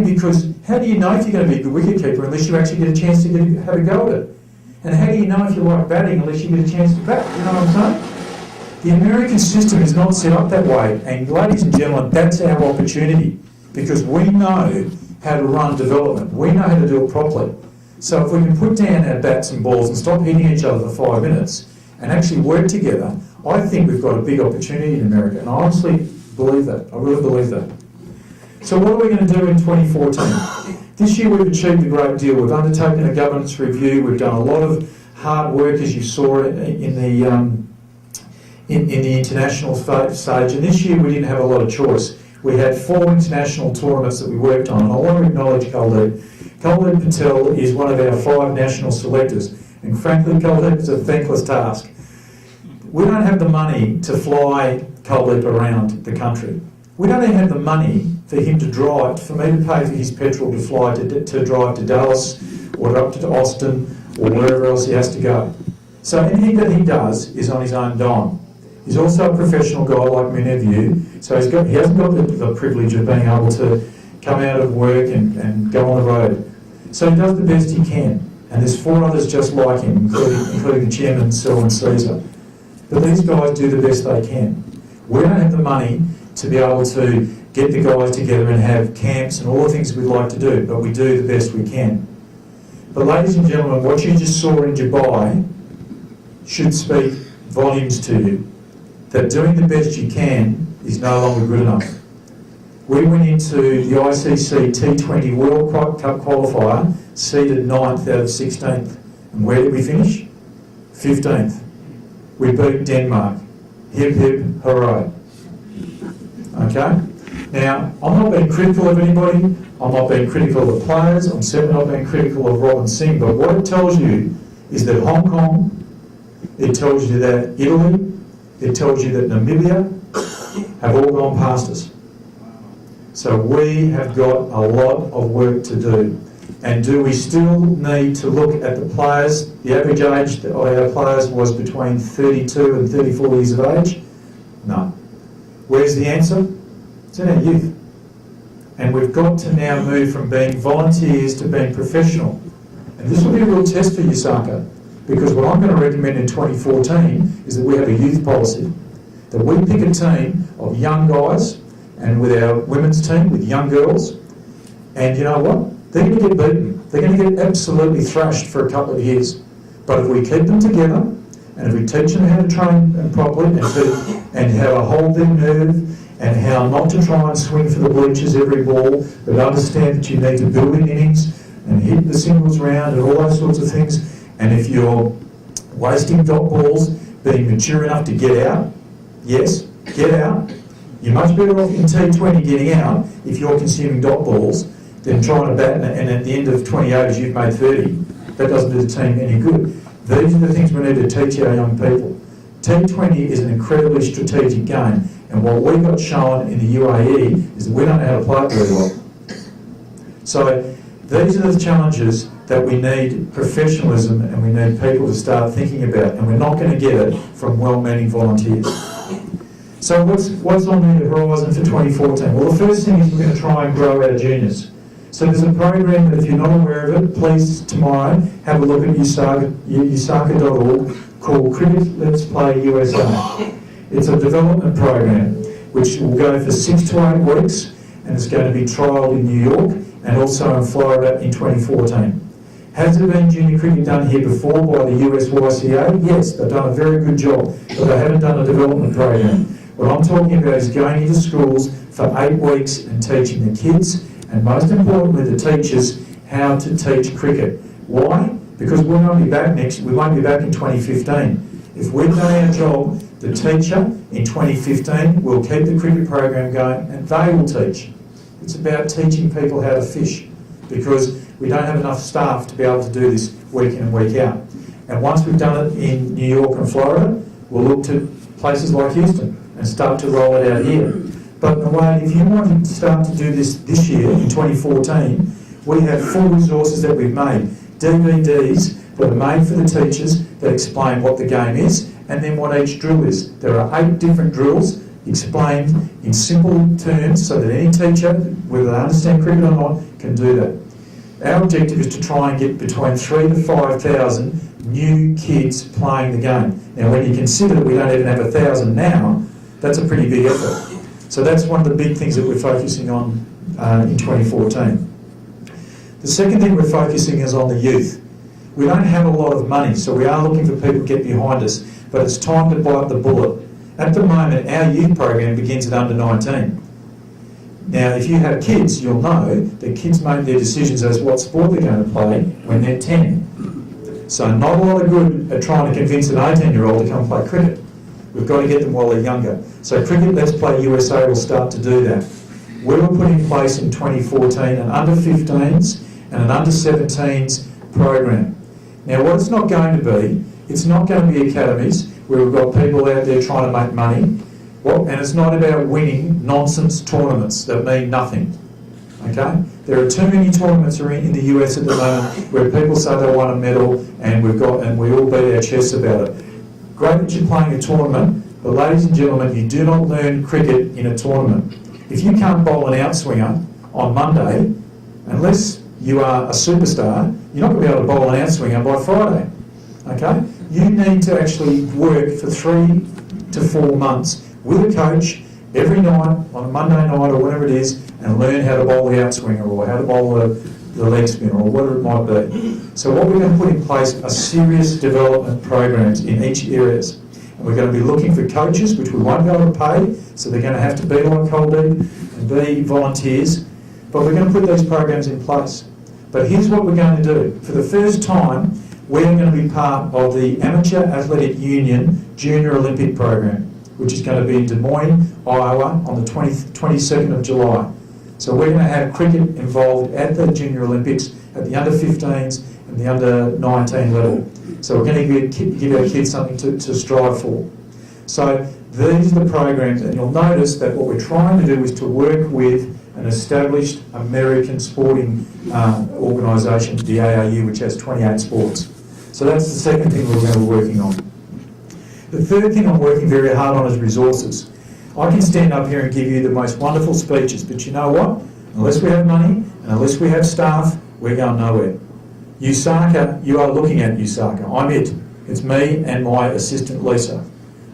Because how do you know if you're going to be a good wicket-keeper unless you actually get a chance to have a go at it? And how do you know if you like batting unless you get a chance to bat? You know what I'm saying? The American system is not set up that way, and ladies and gentlemen, that's our opportunity, because we know how to run development. We know how to do it properly. So if we can put down our bats and balls and stop hitting each other for 5 minutes and actually work together, I think we've got a big opportunity in America, and I honestly believe that. I really believe that. So what are we going to do in 2014? This year we've achieved a great deal. We've undertaken a governance review. We've done a lot of hard work, as you saw in in the international stage, and this year we didn't have a lot of choice. We had 4 international tournaments that we worked on, and I want to acknowledge Kuldeep. Kuldeep Patel is one of our 5 national selectors, and frankly, Kuldeep, it's a thankless task. We don't have the money to fly Kuldeep around the country. We don't even have the money for him to drive, for me to pay for his petrol to fly to drive to Dallas or up to Austin or wherever else he has to go. So anything that he does is on his own dime. He's also a professional guy like many of you, so he hasn't got the privilege of being able to come out of work and go on the road. So he does the best he can, and there's 4 others just like him, including the chairman, Sel and Caesar. But these guys do the best they can. We don't have the money to be able to get the guys together and have camps and all the things we'd like to do, but we do the best we can. But ladies and gentlemen, what you just saw in Dubai should speak volumes to you, that doing the best you can is no longer good enough. We went into the ICC T20 World Cup qualifier, seeded 9th out of 16th. And where did we finish? 15th. We beat Denmark. Hip hip hooray. Okay? Now, I'm not being critical of anybody, I'm not being critical of the players, I'm certainly not being critical of Robin Singh, but what it tells you is that Hong Kong, it tells you that Italy, it tells you that Namibia have all gone past us. So we have got a lot of work to do. And do we still need to look at the players? The average age of our players was between 32 and 34 years of age? No. Where's the answer? It's in our youth. And we've got to now move from being volunteers to being professional. And this will be a real test for USACA, because what I'm going to recommend in 2014 is that we have a youth policy. That we pick a team of young guys, and with our women's team, with young girls, and you know what? They're going to get beaten. They're going to get absolutely thrashed for a couple of years. But if we keep them together, and if we teach them how to train properly, and how to hold their nerve, and how not to try and swing for the bleachers every ball, but understand that you need to build in innings, and hit the singles round, and all those sorts of things, and if you're wasting dot balls, being mature enough to get out, yes, get out. You're much better off in T20 getting out if you're consuming dot balls than trying to bat and at the end of 20 overs you've made 30. That doesn't do the team any good. These are the things we need to teach our young people. T20 is an incredibly strategic game, and what we got shown in the UAE is that we don't know how to play it very well. So these are the challenges that we need professionalism and we need people to start thinking about, and we're not going to get it from well-meaning volunteers. So what's on the horizon for 2014? Well, the first thing is we're going to try and grow our juniors. So there's a program that if you're not aware of it, please tomorrow have a look at USACA.org called Cricket Let's Play USA. It's a development program which will go for 6 to 8 weeks, and it's going to be trialled in New York and also in Florida in 2014. Has there been junior cricket done here before by the US YCA? Yes, they've done a very good job, but they haven't done a development program. What I'm talking about is going into schools for 8 weeks and teaching the kids, and most importantly the teachers, how to teach cricket. Why? Because we won't be back in 2015. If we've done our job, the teacher in 2015 will keep the cricket program going and they will teach. It's about teaching people how to fish, because we don't have enough staff to be able to do this week in and week out. And once we've done it in New York and Florida, we'll look to places like Houston and start to roll it out here. But Nawad, if you want to start to do this year, in 2014, we have full resources that we've made. DVDs that are made for the teachers that explain what the game is and then what each drill is. There are 8 different drills explained in simple terms so that any teacher, whether they understand cricket or not, can do that. Our objective is to try and get between 3,000 to 5,000 new kids playing the game. Now, when you consider that we don't even have 1,000 now, that's a pretty big effort. So that's one of the big things that we're focusing on in 2014. The second thing we're focusing is on the youth. We don't have a lot of money, so we are looking for people to get behind us, but it's time to bite the bullet. At the moment, our youth program begins at under 19. Now, if you have kids, you'll know that kids make their decisions as what sport they're going to play when they're 10. So not a lot of good at trying to convince an 18-year-old to come play cricket. We've got to get them while they're younger. So Cricket Let's Play USA will start to do that. We will put in place in 2014 an under-15s and an under-17s program. Now what it's not going to be, it's not going to be academies where we've got people out there trying to make money. And it's not about winning nonsense tournaments that mean nothing. Okay? There are too many tournaments in the US at the moment where people say they want a medal and we all beat our chests about it. Great that you're playing a tournament, but ladies and gentlemen, you do not learn cricket in a tournament. If you can't bowl an outswinger on Monday, unless you are a superstar, you're not going to be able to bowl an outswinger by Friday. Okay? You need to actually work for 3 to 4 months with a coach every night, on a Monday night or whatever it is, and learn how to bowl the outswinger or how to bowl the leg spinner or whatever it might be. So what we're going to put in place are serious development programs in each areas. And we're going to be looking for coaches, which we won't be able to pay, so they're going to have to be like Coldeep and be volunteers. But we're going to put these programs in place. But here's what we're going to do. For the first time, we're going to be part of the Amateur Athletic Union Junior Olympic program, which is going to be in Des Moines, Iowa, on the 22nd of July. So we're going to have cricket involved at the Junior Olympics at the under-15s and the under-19 level. So we're going to give our kids something to strive for. So these are the programs, and you'll notice that what we're trying to do is to work with an established American sporting organisation, the AAU, which has 28 sports. So that's the second thing we're going to be working on. The third thing I'm working very hard on is resources. I can stand up here and give you the most wonderful speeches, but you know what? Unless we have money and unless we have staff, we're going nowhere. USACA, you are looking at USACA. I'm it. It's me and my assistant Lisa.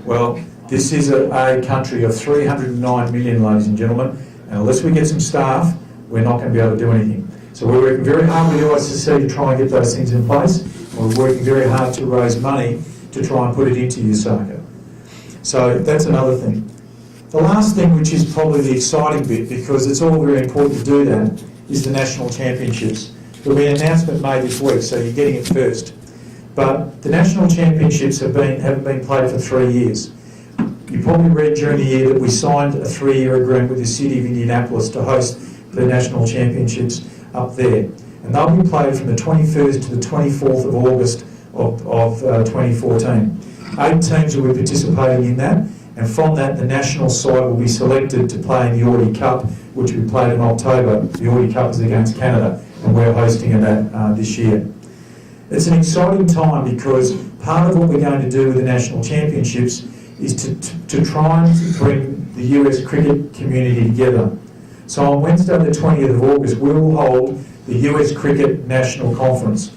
Well, this is a country of 309 million, ladies and gentlemen, and unless we get some staff, we're not going to be able to do anything. So we're working very hard with the ICC to try and get those things in place. We're working very hard to raise money to try and put it into USACA. So that's another thing. The last thing, which is probably the exciting bit, because it's all very important to do that, is the national championships. There'll be an announcement made this week, so you're getting it first. But the national championships haven't been played for 3 years. You probably read during the year that we signed a 3-year agreement with the City of Indianapolis to host the national championships up there. And they'll be played from the 21st to the 24th of August of 2014. 8 teams will be participating in that, and from that the national side will be selected to play in the Audi Cup, which will be played in October. The Audi Cup is against Canada, and we're hosting that this year. It's an exciting time because part of what we're going to do with the national championships is to try and bring the US cricket community together. So on Wednesday the 20th of August we will hold the US Cricket National Conference.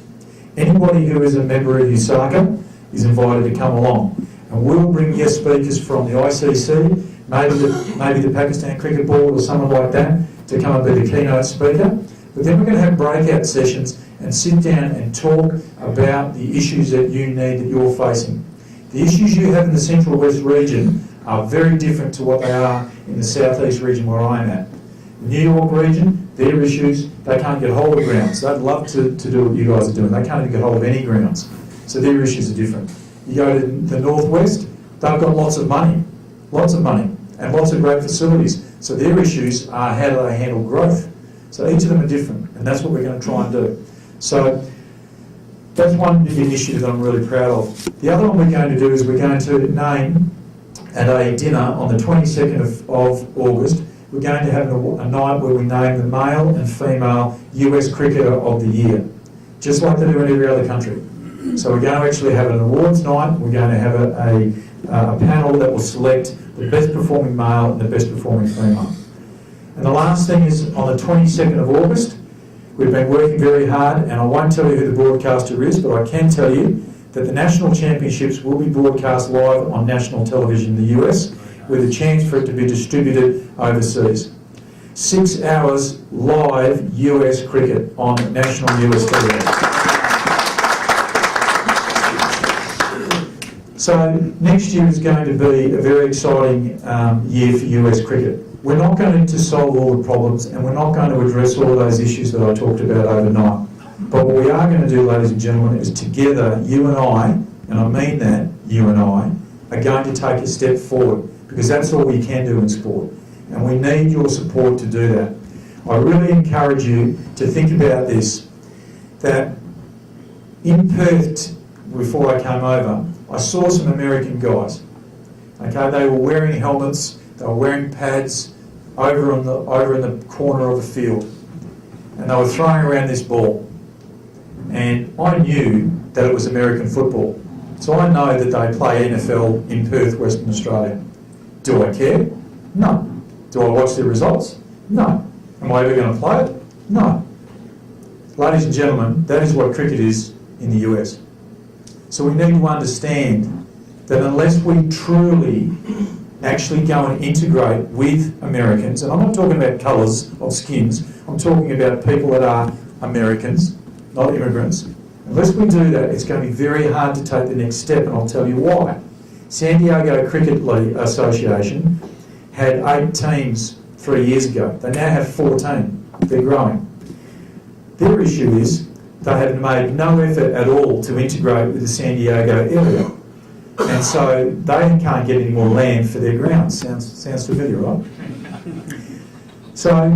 Anybody who is a member of USACA is invited to come along. And we'll bring guest speakers from the ICC, maybe the Pakistan Cricket Board or someone like that, to come and be the keynote speaker. But then we're going to have breakout sessions and sit down and talk about the issues that you're facing. The issues you have in the Central West region are very different to what they are in the Southeast region where I'm at. The New York region, their issues, they can't get hold of grounds. They'd love to do what you guys are doing. They can't even get hold of any grounds. So their issues are different. You go to the Northwest, they've got lots of money, and lots of great facilities. So their issues are how do they handle growth. So each of them are different, and that's what we're going to try and do. So that's one big initiative that I'm really proud of. The other one we're going to do is we're going to name at a dinner on the 22nd of August, we're going to have a night where we name the male and female US cricketer of the year, just like they do in every other country. So we're going to actually have an awards night. We're going to have a panel that will select the best performing male and the best performing female. And the last thing is on the 22nd of August, we've been working very hard, and I won't tell you who the broadcaster is, but I can tell you that the national championships will be broadcast live on national television in the US, with a chance for it to be distributed overseas. 6 hours live US cricket on national US television. So next year is going to be a very exciting year for US cricket. We're not going to solve all the problems, and we're not going to address all of those issues that I talked about overnight. But what we are going to do, ladies and gentlemen, is together, you and I mean that, you and I, are going to take a step forward, because that's all we can do in sport. And we need your support to do that. I really encourage you to think about this, that in Perth, before I came over, I saw some American guys. Okay, they were wearing helmets, they were wearing pads over in the corner of the field, and they were throwing around this ball. And I knew that it was American football. So I know that they play NFL in Perth, Western Australia. Do I care? No. Do I watch the results? No. Am I ever going to play it? No. Ladies and gentlemen, that is what cricket is in the US. So we need to understand that unless we truly actually go and integrate with Americans, and I'm not talking about colours of skins, I'm talking about people that are Americans, not immigrants. Unless we do that, it's going to be very hard to take the next step, and I'll tell you why. San Diego Cricket League Association had 8 teams 3 years ago. They now have 14. They're growing. Their issue is they have made no effort at all to integrate with the San Diego area. And so they can't get any more land for their grounds. Sounds familiar, right? So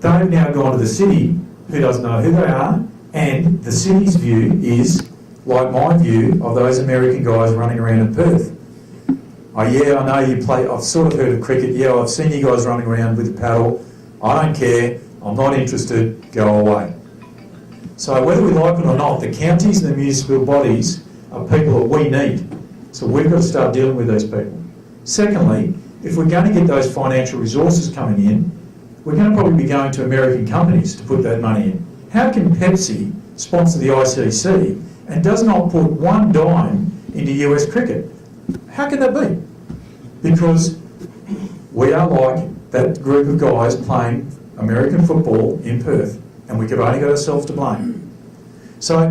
they've now gone to the city, who doesn't know who they are, and the city's view is like my view of those American guys running around in Perth. Oh yeah, I know you play, I've sort of heard of cricket, yeah, I've seen you guys running around with a paddle, I don't care, I'm not interested, go away. So whether we like it or not, the counties and the municipal bodies are people that we need. So we've got to start dealing with these people. Secondly, if we're going to get those financial resources coming in, we're going to probably be going to American companies to put that money in. How can Pepsi sponsor the ICC and does not put one dime into US cricket? How can that be? Because we are like that group of guys playing American football in Perth, and we could only got ourselves to blame. So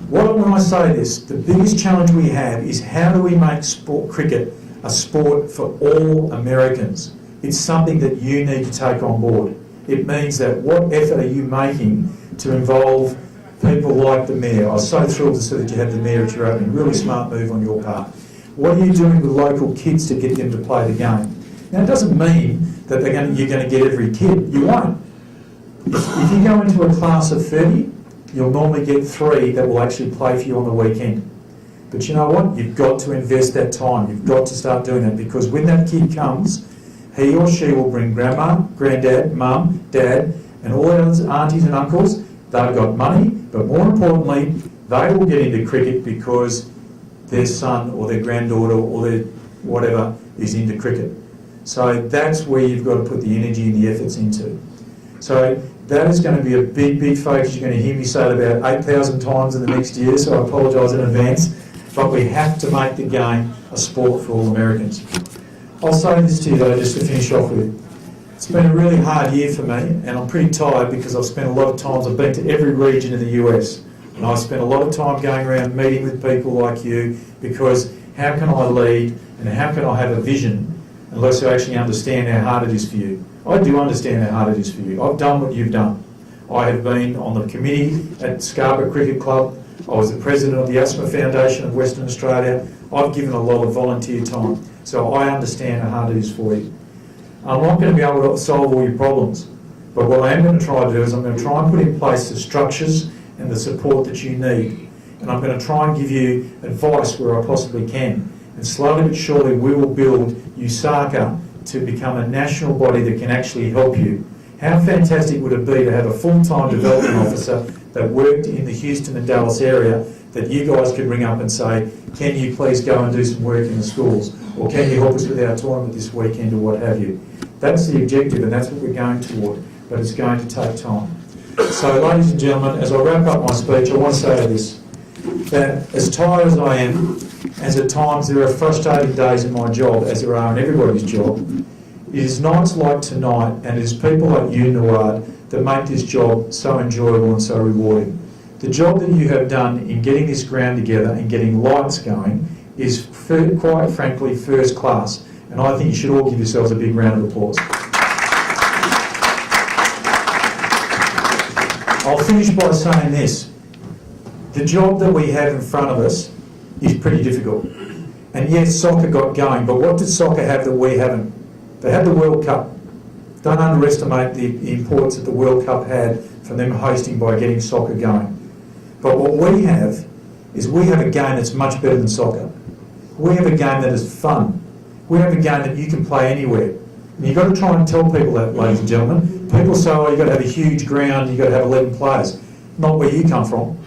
when I say this, the biggest challenge we have is how do we make cricket a sport for all Americans? It's something that you need to take on board. It means that what effort are you making to involve people like the Mayor? I was so thrilled to see that you had the Mayor at your opening. Really smart move on your part. What are you doing with local kids to get them to play the game? Now, it doesn't mean that you're going to get every kid. You won't. If you go into a class of 30, you'll normally get 3 that will actually play for you on the weekend. But you know what? You've got to invest that time. You've got to start doing that, because when that kid comes, he or she will bring grandma, granddad, mum, dad, and all their aunties and uncles. They've got money, but more importantly, they will get into cricket because their son or their granddaughter or their whatever is into cricket. So that's where you've got to put the energy and the efforts into. So that is going to be a big, big focus. You're going to hear me say it about 8,000 times in the next year, so I apologise in advance. But we have to make the game a sport for all Americans. I'll say this to you though, just to finish off with. It's been a really hard year for me, and I'm pretty tired because I've spent a lot of time, I've been to every region in the US, and I've spent a lot of time going around meeting with people like you, because how can I lead and how can I have a vision unless I actually understand how hard it is for you? I do understand how hard it is for you. I've done what you've done. I have been on the committee at Scarborough Cricket Club. I was the president of the Asthma Foundation of Western Australia. I've given a lot of volunteer time, so I understand how hard it is for you. I'm not going to be able to solve all your problems, but what I am going to try to do is I'm going to try and put in place the structures and the support that you need. And I'm going to try and give you advice where I possibly can. And slowly but surely we will build USACA to become a national body that can actually help you. How fantastic would it be to have a full-time development officer that worked in the Houston and Dallas area that you guys could ring up and say, can you please go and do some work in the schools? Or can you help us with our tournament this weekend or what have you? That's the objective and that's what we're going toward, but it's going to take time. So ladies and gentlemen, as I wrap up my speech, I want to say this, that as tired as I am, as at times there are frustrating days in my job, as there are in everybody's job, it is nights like tonight and it is people like you, Nawad, that make this job so enjoyable and so rewarding. The job that you have done in getting this ground together and getting lights going is quite frankly first class, and I think you should all give yourselves a big round of applause. I'll finish by saying this. The job that we have in front of us is pretty difficult. And And yes, soccer got going, but what did soccer have that we haven't? They had the World Cup. Don't underestimate the importance that the World Cup had from them hosting by getting soccer going. But what we have is we have a game that's much better than soccer. We have a game that is fun. We have a game that you can play anywhere. And you've got to try and tell people that, ladies and gentlemen. People say, oh, you've got to have a huge ground, you've got to have 11 players. Not where you come from.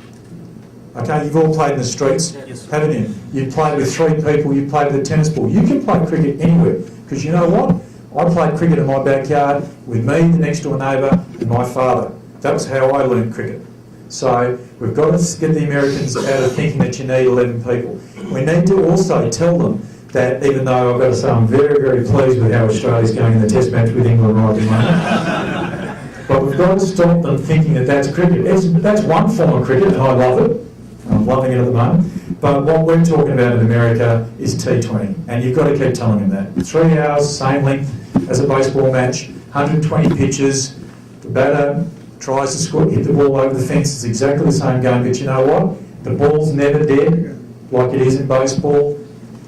Okay, you've all played in the streets, haven't you? You've played with 3 people, you've played with a tennis ball. You can play cricket anywhere. Because you know what? I played cricket in my backyard with me, the next door neighbour, and my father. That was how I learned cricket. So we've got to get the Americans out of thinking that you need 11 people. We need to also tell them that, even though I've got to say I'm very, very pleased with how Australia's going in the test match with England right at the moment. But we've got to stop them thinking that that's cricket. That's one form of cricket, and I love it. I'm loving it at the moment. But what we're talking about in America is T20. And you've got to keep telling them that. 3 hours, same length as a baseball match, 120 pitches. The batter tries to score, hit the ball over the fence. It's exactly the same game. But you know what? The ball's never dead like it is in baseball.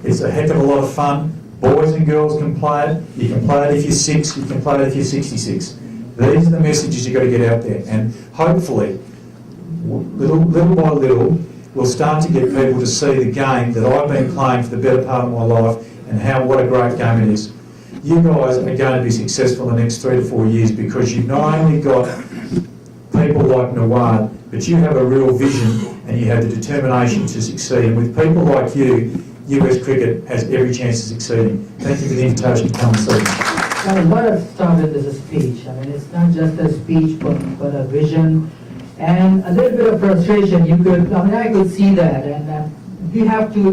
It's a heck of a lot of fun. Boys and girls can play it. You can play it if you're 6. You can play it if you're 66. These are the messages you've got to get out there. And hopefully, little by little, we'll start to get people to see the game that I've been playing for the better part of my life and what a great game it is. You guys are going to be successful in the next 3 to 4 years because you've not only got people like Nawad, but you have a real vision and you have the determination to succeed. And with people like you, US cricket has every chance of succeeding. Thank you for the invitation to come and see me. Well, what I've started is a speech. I mean, it's not just a speech, but a vision. And a little bit of frustration, I could see that, and we have to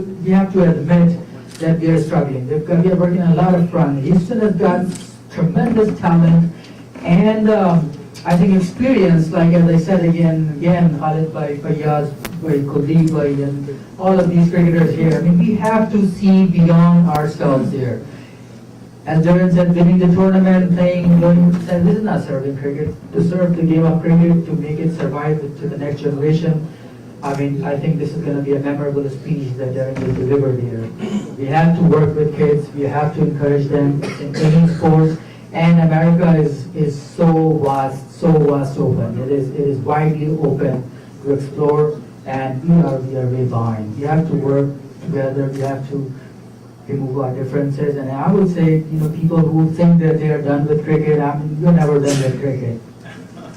admit that we are struggling. We are working on a lot of fronts. Houston has got tremendous talent, and I think experience, like as I said again, Khalid by Yaz, by Kuldeep, and all of these cricketers here. I mean, we have to see beyond ourselves here. As Darren said, winning the tournament, this is not serving cricket. To serve the game of cricket, to make it survive to the next generation, I mean, I think this is going to be a memorable speech that Darren will deliver here. We have to work with kids. We have to encourage them in any sports. And America is so vast open. It is widely open to explore, and we are way behind. We have to work together. We have to remove our differences, and I would say, people who think that they are done with cricket, I mean, you're never done with cricket.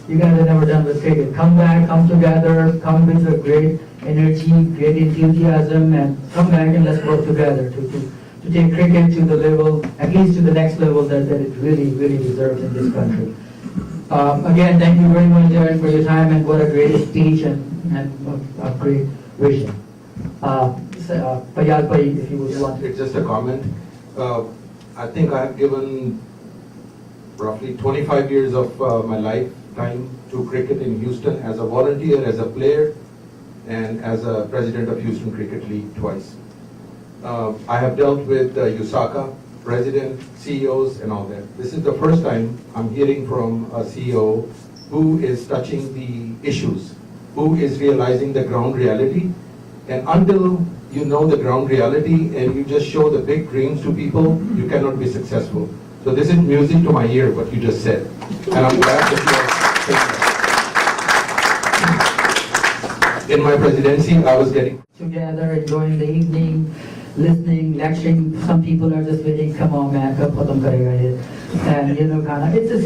You guys are never done with cricket. Come back, come together, come with a great energy, great enthusiasm, and come back and let's work together to take cricket to the level, at least to the next level that it really, really deserves in this country. Again, thank you very much, Darren, for your time, and what a great speech and a great vision. Fayad Bhai, if you would want. It's just a comment. I think I have given roughly 25 years of my lifetime to cricket in Houston as a volunteer, as a player, and as a president of Houston Cricket League twice. I have dealt with USACA, president, CEOs, and all that. This is the first time I'm hearing from a CEO who is touching the issues, who is realizing the ground reality. And until you know the ground reality and you just show the big dreams to people, you cannot be successful. So this is music to my ear, what you just said. And I'm glad that you are. In my presidency, I was getting together, enjoying the evening, listening, lecturing. Some people are just waiting, come on man, kab khatam karega ye. And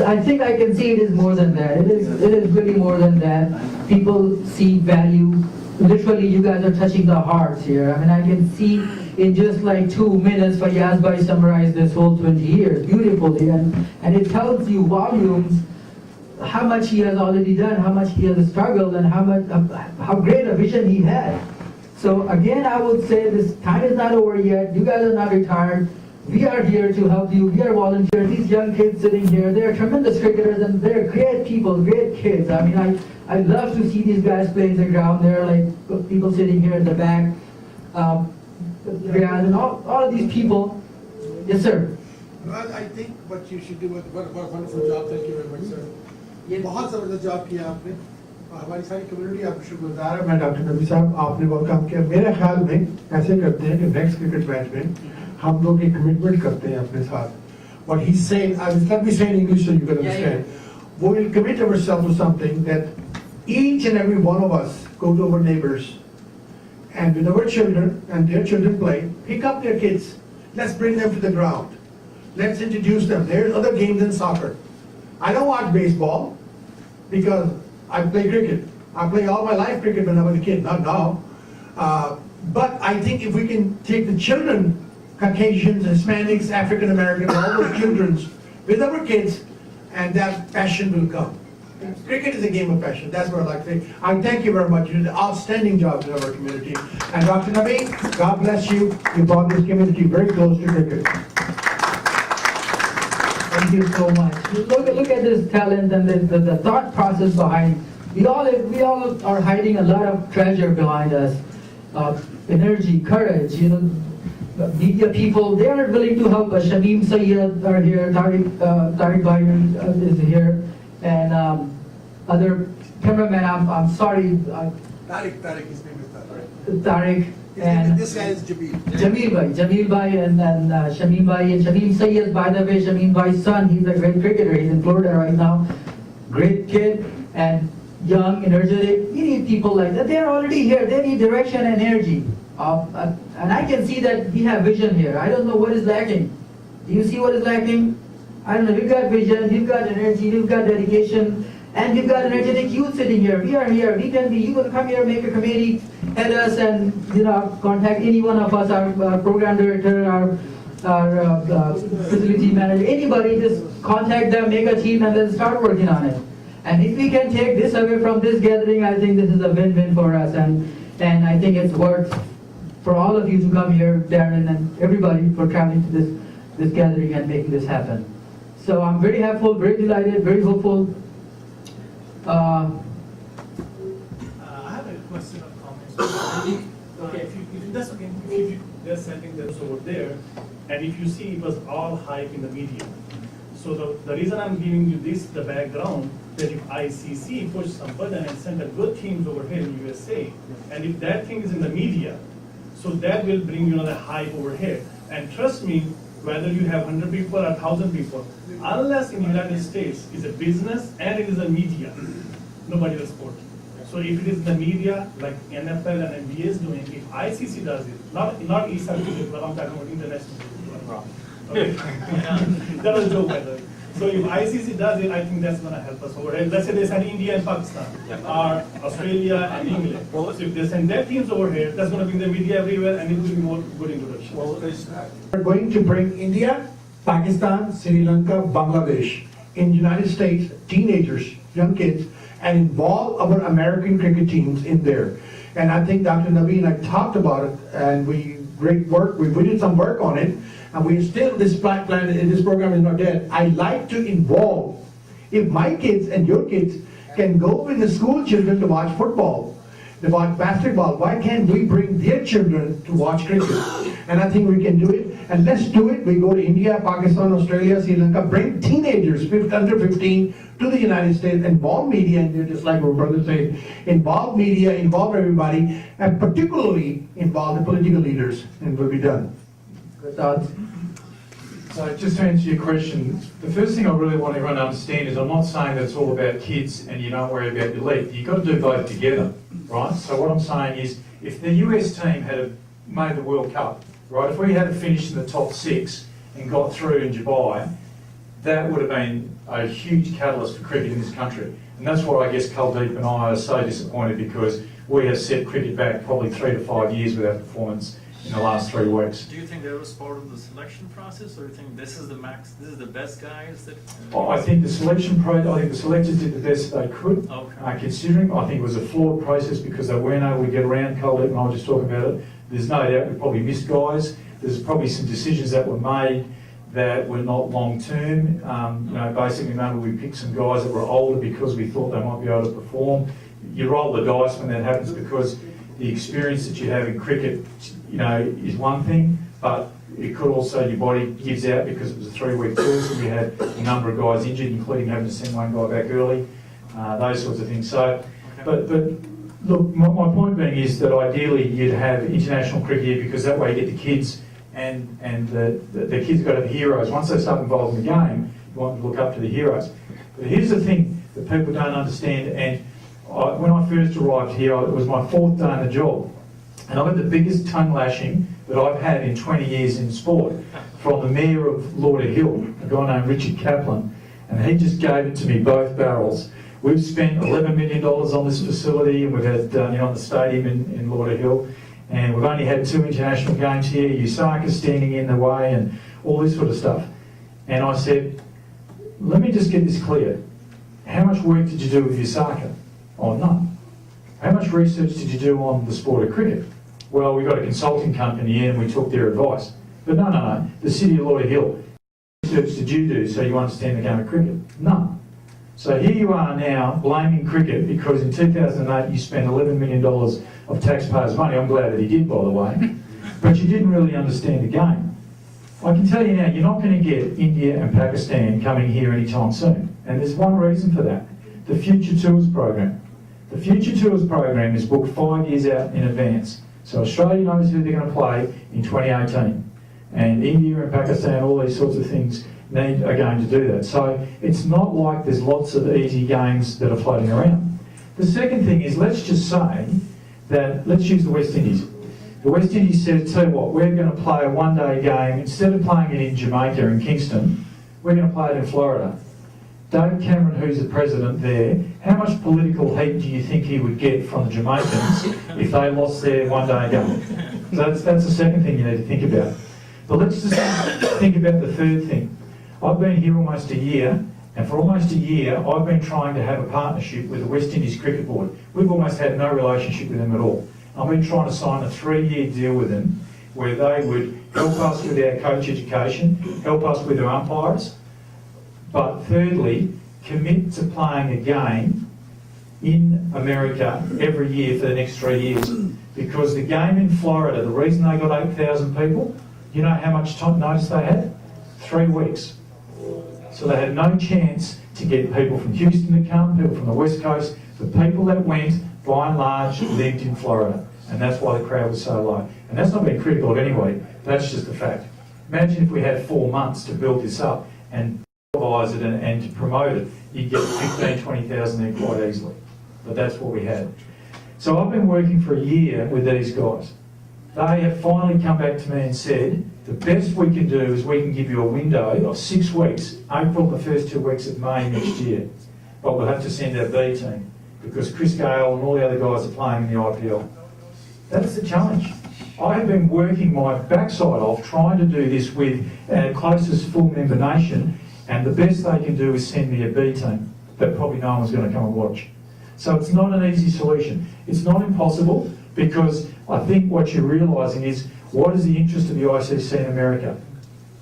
I think I can see it is more than that. It is really more than that. People see value. Literally, you guys are touching the hearts here. I mean, I can see in just like 2 minutes, Fayyaz Bhai summarized this whole 20 years beautifully, and it tells you volumes how much he has already done, how much he has struggled, and how great a vision he had. So again, I would say this time is not over yet. You guys are not retired. We are here to help you. We are volunteers. These young kids sitting here, they are tremendous cricketers, and they're great people, great kids. I mean, I love to see these guys play in the ground. They're like people sitting here in the back. And all of these people. Yes, sir. Well, I think what you should do, what a wonderful job. Thank you very much, sir. बहुत ज़बरदस्त job किया आपने हमारी सारी community आपको शुक्रगुजार है। मैं डॉक्टर नबी साहब आपने बहुत काम किया। मेरे ख्याल में ऐसे करते हैं कि नेक्स्ट क्रिकेट मैच में हम लोग एक कमिटमेंट करते हैं अपने साथ। What he's saying, I will let me say in English so you can understand. We will commit ourselves to something that each and every one of us go to our neighbors and with our children and their children play, pick up their kids. Let's bring them to the ground. Let's introduce them. There's other games than soccer. I don't watch baseball because I play cricket. I play all my life cricket when I was a kid, not now. But I think if we can take the children, Caucasians, Hispanics, African Americans, all those children with our kids, and that passion will come. Cricket is a game of passion. That's what I like to say. I thank you very much. You did an outstanding job in our community. And Dr. Nabi, God bless you. You brought this community very close to cricket. Thank you so much. Look at this talent and the thought process behind. We all are hiding a lot of treasure behind us. Energy, courage, media people, they are willing to help us. Shameem Sayyed are here, Tariq Bhai is here, and other cameramen, I'm sorry. Tariq, his name is Tariq. And this guy is Jamil. Jamil Bhai and Shameem Bhai and Shameem Sayyed, by the way, Shameem Bhai's son, he's a great cricketer, he's in Florida right now. Great kid and young, energetic. You need people like that. They're already here. They need direction and energy. And I can see that we have vision here. I don't know what is lacking. Do you see what is lacking? I don't know. We've got vision, we've got energy, we've got dedication, and we've got energetic youth sitting here. We are here. We can be. You can come here, make a committee, head us, and contact any one of us, our program director, our facility manager, anybody. Just contact them, make a team, and then start working on it. And if we can take this away from this gathering, I think this is a win-win for us, and I think it's worth for all of you to come here, Darren and everybody, for traveling to this gathering and making this happen. So I'm very happy, very delighted, very hopeful. I have a question or comment. Okay, if that's okay, if they're sending them over there, and if you see it was all hype in the media. So the reason I'm giving you the background, that if ICC push some button and send a good teams over here in USA, and if that thing is in the media, so that will bring the hype over here. And trust me, whether you have 100 people or 1,000 people, unless in the United States is a business and it is a media, nobody will support you. So if it is the media, like NFL and NBA is doing, if ICC does it, not ESA, but I'm talking about international. Okay. That was a joke, by the way. So if ICC does it, I think that's going to help us over here. Let's say they send India and Pakistan, or Australia and England. So if they send their teams over here, that's going to bring the media everywhere, and it will be more good introduction. We're going to bring India, Pakistan, Sri Lanka, Bangladesh, in the United States, teenagers, young kids, and involve our American cricket teams in there. And I think Dr. Nabi and I talked about it, and we did some work on it, and we still, this program is not dead. I like to involve, if my kids and your kids can go with the school children to watch football, to watch basketball, why can't we bring their children to watch cricket? And I think we can do it, and let's do it. We go to India, Pakistan, Australia, Sri Lanka, bring teenagers, under 15, to the United States, involve media, and just like our brother said, involve media, involve everybody, and particularly involve the political leaders, and we'll be done. Good thoughts? So just to answer your question, the first thing I really want everyone to understand is I'm not saying that it's all about kids and you don't worry about your league. You've got to do both together, right? So what I'm saying is if the US team had made the World Cup, right, if we had finished in the top 6 and got through in Dubai, that would have been a huge catalyst for cricket in this country. And that's what I guess Kuldeep and I are so disappointed, because we have set cricket back probably 3 to 5 years with our performance in the last 3 weeks. Do you think that was part of the selection process, or do you think this is the max, this is the best guys that? I think the selectors did the best they could, considering. I think it was a flawed process because they weren't able to get around. Kuldeep and I were just talking about it. There's no doubt we probably missed guys. There's probably some decisions that were made that were not long term. Basically, remember we picked some guys that were older because we thought they might be able to perform. You roll the dice when that happens, because the experience that you have in cricket, is one thing, but it could also, your body gives out because it was a 3-week course and we had a number of guys injured, including having to send one guy back early, those sorts of things. So But look, my point being is that ideally you'd have international cricket here because that way you get the kids and the kids got to have heroes. Once they start involved in the game, you want them to look up to the heroes. But here's the thing that people don't understand, and when I first arrived here, it was my 4th day on the job, and I got the biggest tongue lashing that I've had in 20 years in sport from the Mayor of Lauderhill, a guy named Richard Kaplan, and he just gave it to me both barrels. We've spent $11 million on this facility, and we've had the stadium in Lauderhill, and we've only had 2 international games here, USACA standing in the way and all this sort of stuff. And I said, let me just get this clear. How much work did you do with USACA? Oh, none. How much research did you do on the sport of cricket? Well, we got a consulting company in and we took their advice. But no. The city of Lauderhill, what research did you do so you understand the game of cricket? None. So here you are now blaming cricket because in 2008 you spent $11 million of taxpayers' money. I'm glad that he did, by the way. But you didn't really understand the game. I can tell you now, you're not going to get India and Pakistan coming here anytime soon. And there's one reason for that. The Future Tours program. The Future Tours program is booked 5 years out in advance. So Australia knows who they're going to play in 2018. And India and Pakistan, all these sorts of things are going to do that. So it's not like there's lots of easy games that are floating around. The second thing is, let's just say that, let's use the West Indies. The West Indies said, tell you what, we're going to play a one-day game. Instead of playing it in Jamaica, in Kingston, we're going to play it in Florida. Dave Cameron, who's the president there, how much political heat do you think he would get from the Jamaicans if they lost their one-day game? So that's the second thing you need to think about. But let's just think about the third thing. I've been here almost a year, and for almost a year, I've been trying to have a partnership with the West Indies Cricket Board. We've almost had no relationship with them at all. I've been trying to sign a 3-year deal with them where they would help us with our coach education, help us with our umpires, but thirdly, commit to playing a game in America every year for the next 3 years. Because the game in Florida, the reason they got 8,000 people, you know how much time notice they had? 3 weeks. So they had no chance to get people from Houston to come, people from the West Coast. The people that went, by and large, lived in Florida. And that's why the crowd was so low. And that's not being critical of anybody, that's just a fact. Imagine if we had 4 months to build this up and televise it and to promote it, you'd get 15,000, 20,000 there quite easily. But that's what we had. So I've been working for a year with these guys. They have finally come back to me and said, the best we can do is we can give you a window of 6 weeks, April, the first 2 weeks of May next year. But we'll have to send our B team because Chris Gale and all the other guys are playing in the IPL. That's the challenge. I have been working my backside off trying to do this with our closest full member nation, and the best they can do is send me a B team that probably no one's going to come and watch. So it's not an easy solution. It's not impossible, because I think what you're realising is, what is the interest of the ICC in America?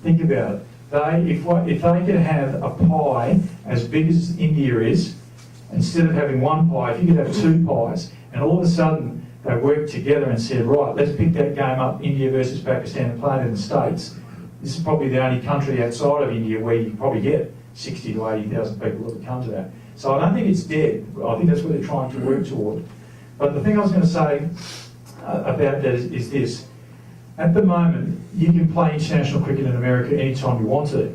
Think about it. If they could have a pie as big as India is, instead of having one pie, if you could have 2 pies, and all of a sudden they worked together and said, right, let's pick that game up, India versus Pakistan, and play it in the States. This is probably the only country outside of India where you can probably get 60 to 80,000 people that would come to that. So I don't think it's dead. I think that's what they're trying to work toward. But the thing I was going to say about that is this. At the moment, you can play international cricket in America anytime you want to.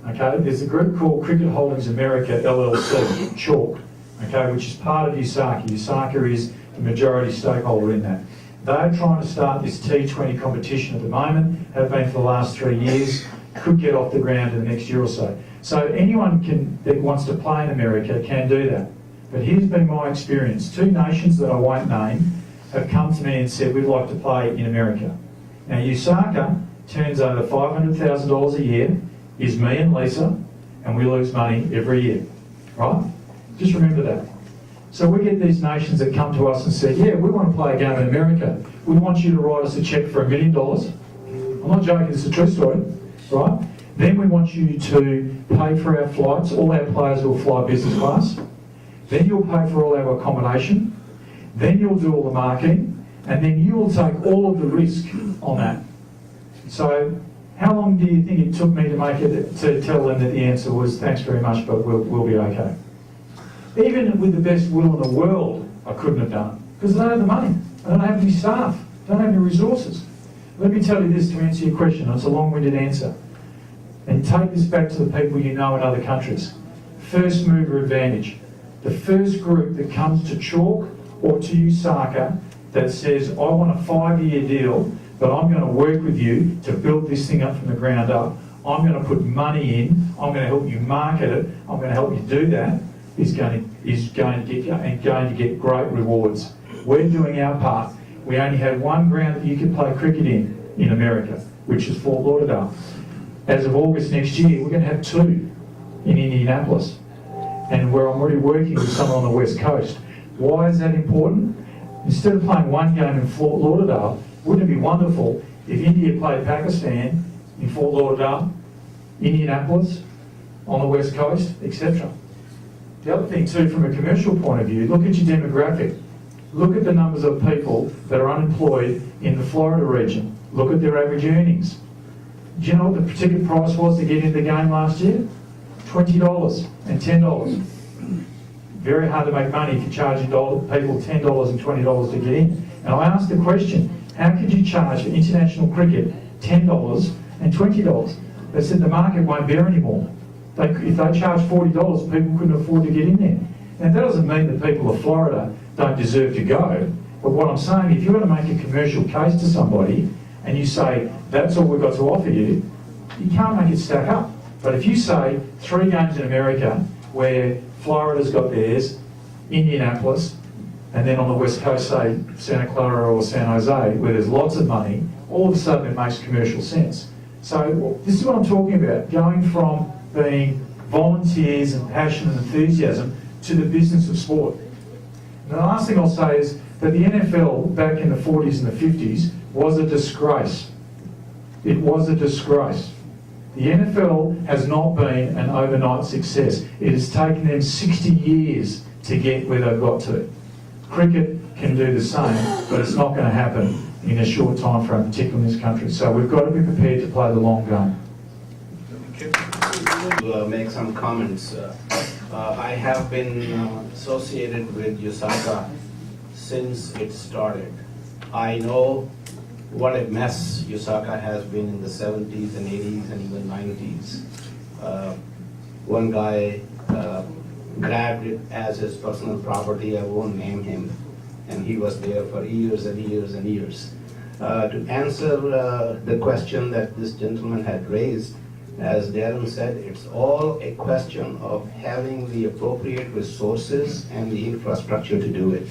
Okay? There's a group called Cricket Holdings America, LLC, CHALK, okay, which is part of USACA. USACA is the majority stakeholder in that. They're trying to start this T20 competition at the moment, have been for the last 3 years, could get off the ground in the next year or so. So anyone that wants to play in America can do that. But here's been my experience. 2 nations that I won't name have come to me and said, we'd like to play in America. Now, USACA turns over $500,000 a year, is me and Lisa, and we lose money every year, right? Just remember that. So we get these nations that come to us and say, yeah, we want to play a game in America. We want you to write us a cheque for $1 million. I'm not joking, it's a true story, right? Then we want you to pay for our flights. All our players will fly business class. Then you'll pay for all our accommodation. Then you'll do all the marketing. And then you will take all of the risk on that. So how long do you think it took me to tell them that the answer was, thanks very much, but we'll be okay? Even with the best will in the world, I couldn't have done it because I don't have the money. I don't have any staff. I don't have any resources. Let me tell you this to answer your question. It's a long-winded answer. And take this back to the people you know in other countries. First mover advantage. The first group that comes to Chalk or to Osaka that says, I want a 5-year deal, but I'm going to work with you to build this thing up from the ground up. I'm going to put money in. I'm going to help you market it. I'm going to help you do that. Is going to get great rewards. We're doing our part. We only had one ground that you could play cricket in America, which is Fort Lauderdale. As of August next year, we're going to have 2 in Indianapolis, and where I'm already working with someone on the West Coast. Why is that important? Instead of playing one game in Fort Lauderdale, wouldn't it be wonderful if India played Pakistan in Fort Lauderdale, Indianapolis, on the West Coast, etc.? The other thing too, from a commercial point of view, look at your demographic. Look at the numbers of people that are unemployed in the Florida region. Look at their average earnings. Do you know what the ticket price was to get into the game last year? $20 and $10. Very hard to make money if you're charging people $10 and $20 to get in. And I asked the question, how could you charge for international cricket $10 and $20? They said the market won't bear anymore. If they charge $40, people couldn't afford to get in there. Now that doesn't mean that people of Florida don't deserve to go. But what I'm saying, if you're going to make a commercial case to somebody and you say, that's all we've got to offer you, you can't make it stack up. But if you say 3 games in America where Florida's got theirs, Indianapolis, and then on the West Coast, say Santa Clara or San Jose, where there's lots of money, all of a sudden it makes commercial sense. So this is what I'm talking about, going from being volunteers and passion and enthusiasm to the business of sport. And the last thing I'll say is that the NFL back in the 40s and the 50s was a disgrace. It was a disgrace. The NFL has not been an overnight success. It has taken them 60 years to get where they've got to. Cricket can do the same, but it's not going to happen in a short time frame, particularly in this country. So we've got to be prepared to play the long game. To make some comments. I have been associated with Osaka since it started. I know what a mess Osaka has been in the 70s and 80s and even 90s. One guy grabbed it as his personal property, I won't name him, and he was there for years and years and years. To answer the question that this gentleman had raised, as Darren said, it's all a question of having the appropriate resources and the infrastructure to do it.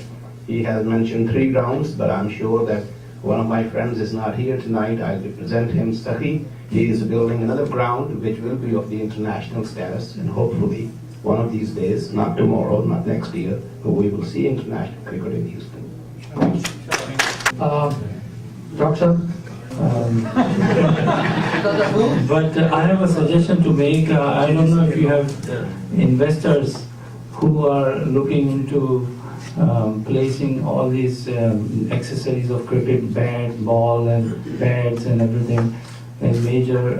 He has mentioned 3 grounds, but I'm sure that one of my friends is not here tonight. I represent him, Sahi. He is building another ground which will be of the international status, and hopefully one of these days, not tomorrow, not next year, but we will see international cricket in Houston. Doctor, but I have a suggestion to make. I don't know if you have investors who are looking into placing all these accessories of cricket, bat, ball, and pads and everything in major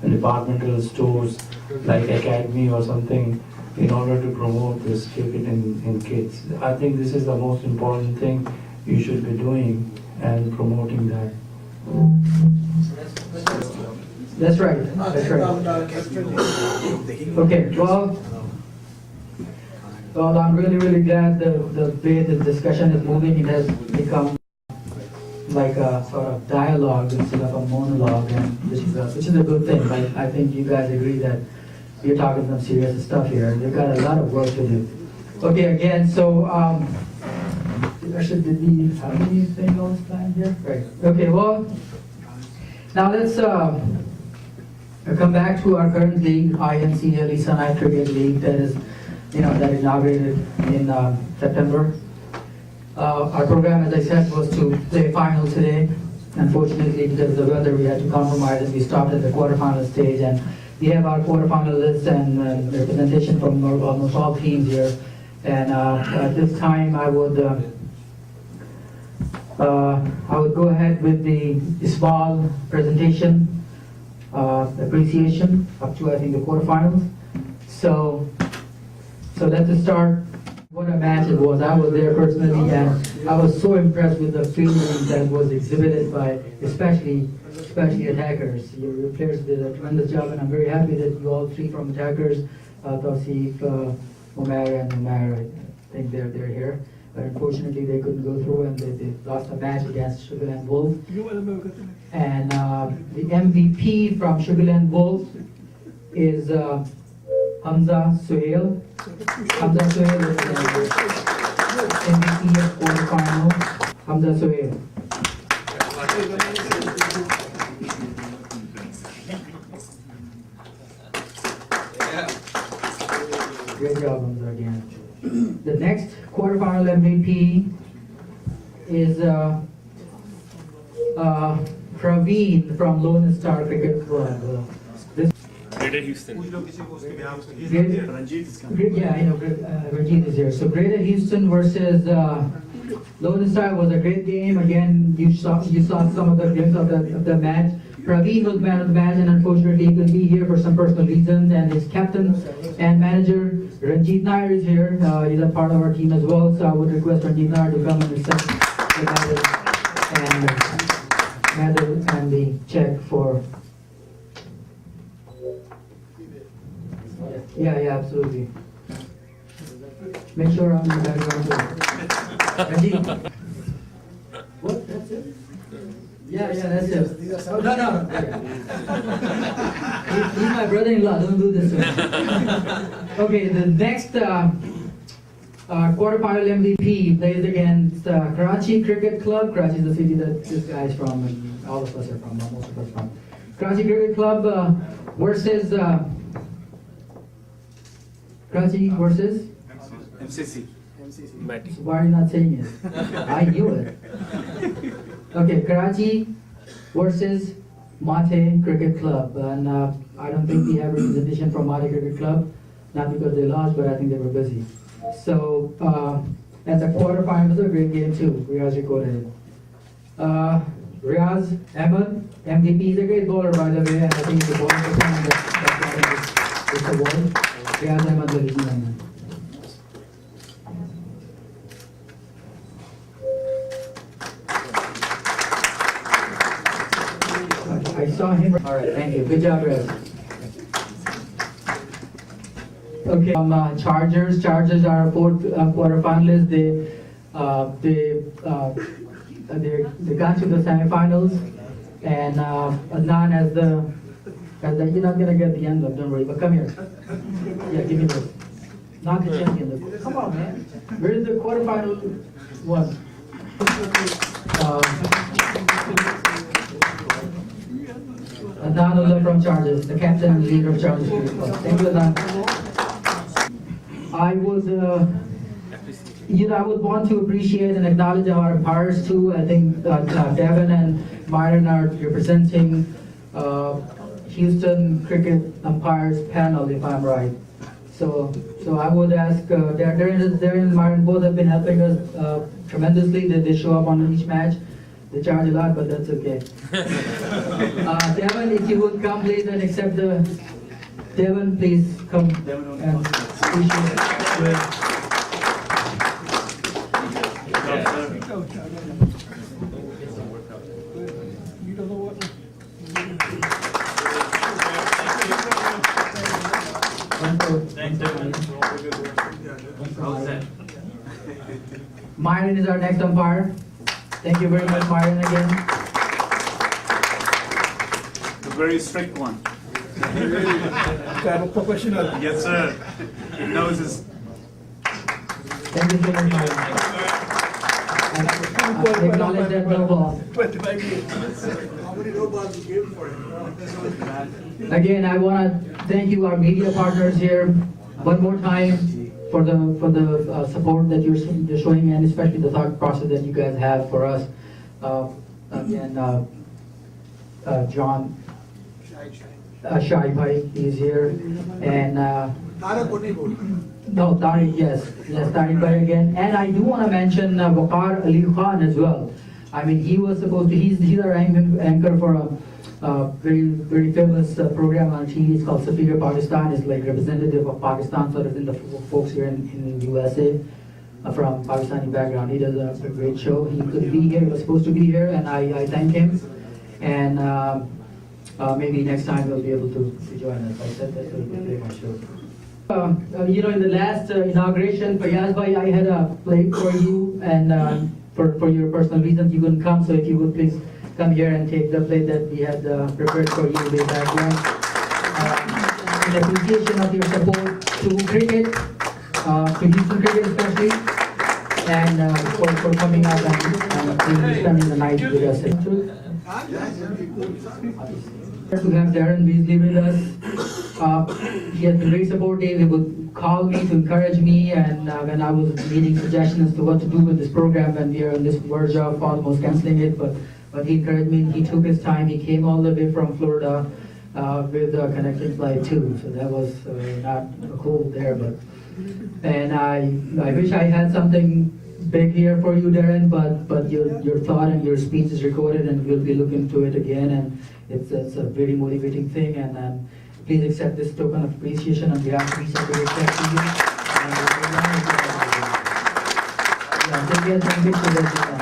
departmental stores like Academy or something in order to promote this cricket in kids. I think this is the most important thing you should be doing and promoting that. That's right. That's right. Okay. Well, I'm really glad the way the discussion is moving. It has become like a sort of dialogue instead of a monologue, and which is a good thing. I think you guys agree that we're talking some serious stuff here. We've got a lot of work to do. Okay. Again, so did we have anything else planned here? Right. Okay. Well, now let's come back to our current league, INC Lisa Night Cricket League, that is, that inaugurated in September. Our program, as I said, was to play finals today. Unfortunately, because of the weather, we had to compromise and we stopped at the quarterfinal stage. And we have our quarterfinalists and representation from almost all teams here. And at this time, I would go ahead with the small presentation, appreciation up to, I think, the quarterfinals. So So let's start. What a match it was. I was there personally, and I was so impressed with the fielding that was exhibited by, especially attackers. Your players did a tremendous job, and I'm very happy that you all three from attackers, Tawseef, Umar, and Umar, I think they're here. But unfortunately, they couldn't go through, and they lost a match against Sugarland Wolf. And the MVP from Sugarland Wolf is Hamza Suhail. Hamza Suhail is the MVP of quarterfinal. Hamza Suhail. Great job, Hamza, again. The next quarterfinal MVP is Praveen from Lone Star Cricket Club. Greater Houston. Yeah, I know, Ranjit is here. So Greater Houston versus Lone Star was a great game. Again, you saw some of the glimpse of the match. Praveen was man of the match, and unfortunately he couldn't be here for some personal reasons. And his captain and manager Ranjit Nair is here. He's a part of our team as well. So I would request Ranjit Nair to come and accept the medal and the check for. Yeah, absolutely. Make sure I'm in the background too. Ranjit. What? That's it? Yeah, that's it. Oh, no. He's my brother-in-law. Don't do this to me. Okay, the next quarterfinal MVP plays against Karachi Cricket Club. Karachi is the city that this guy is from, and all of us are from, most of us from. Karachi Cricket Club versus Karachi versus MCC. Why are you not saying it? I knew it. Okay, Karachi versus Mate Cricket Club, and I don't think we have representation from Mate Cricket Club, not because they lost, but I think they were busy. So, at the quarterfinals, a great game too. Riaz recorded it. Riaz Ahmed, MVP, is a great bowler by the way, and I think the bowling performance that's this award. Riaz Ahmed will be I saw him. All right, thank you. Good job, Riaz. Okay, Chargers. Chargers are fourth quarterfinalists. They got to the semifinals, and Adnan as the you're not gonna get the envelope. Don't worry. But come here. Yeah, give me this. Not the champion. Come on, man. Where is the quarterfinal one? Adnan from Chargers, the captain and leader of Chargers. Thank you, Adnan. I would want to appreciate and acknowledge our umpires too. I think Devin and Myron are representing Houston Cricket Umpires Panel, if I'm right. So I would ask, Darren and Myron both have been helping us tremendously. They show up on each match. They charge a lot, but that's okay. Devin, if you would come please and accept the... Devin, please come and appreciate it. Myron is our next umpire. Thank you very much, Myron, again. The very strict one. I'm a professional. Yes, sir. He knows his. Thank you so much, Myron. I acknowledge that no ball. How many no balls you gave for him? Again, I want to thank you, our media partners here, one more time for the support that you're showing, and especially the thought process that you guys have for us. Again, John Shai Bhai is here, and no, Tariq, yes, Tariq Bhai again. And I do want to mention Waqar Ali Khan as well. I mean, he was supposed to, he's our anchor for very famous program on TV. It's called Superior Pakistan. It's like representative of Pakistan, sort of in the folks here in the USA from Pakistani background. He does a great show. He could be here. He was supposed to be here, and I thank him. And maybe next time he'll be able to join us. I said that he'll play my show. In the last inauguration, Fayaz Bhai, I had a plate for you, and for your personal reasons you couldn't come, so if you would please come here and take the plate that we had prepared for you way back when. In appreciation of your support to cricket, to Houston cricket especially, and for coming out and spending the night with us. To have Darren Beasley with us. He has been very supportive. He would call me to encourage me, and when I was needing suggestions as to what to do with this program, and we are on this verge of almost canceling it, but he encouraged me. He took his time. He came all the way from Florida with a connecting flight too. So that was not cold there, and I wish I had something big here for you, Darren, but your thought and your speech is recorded, and we'll be looking to it again, and it's a very motivating thing, and please accept this token of appreciation on behalf of each of the to you. And,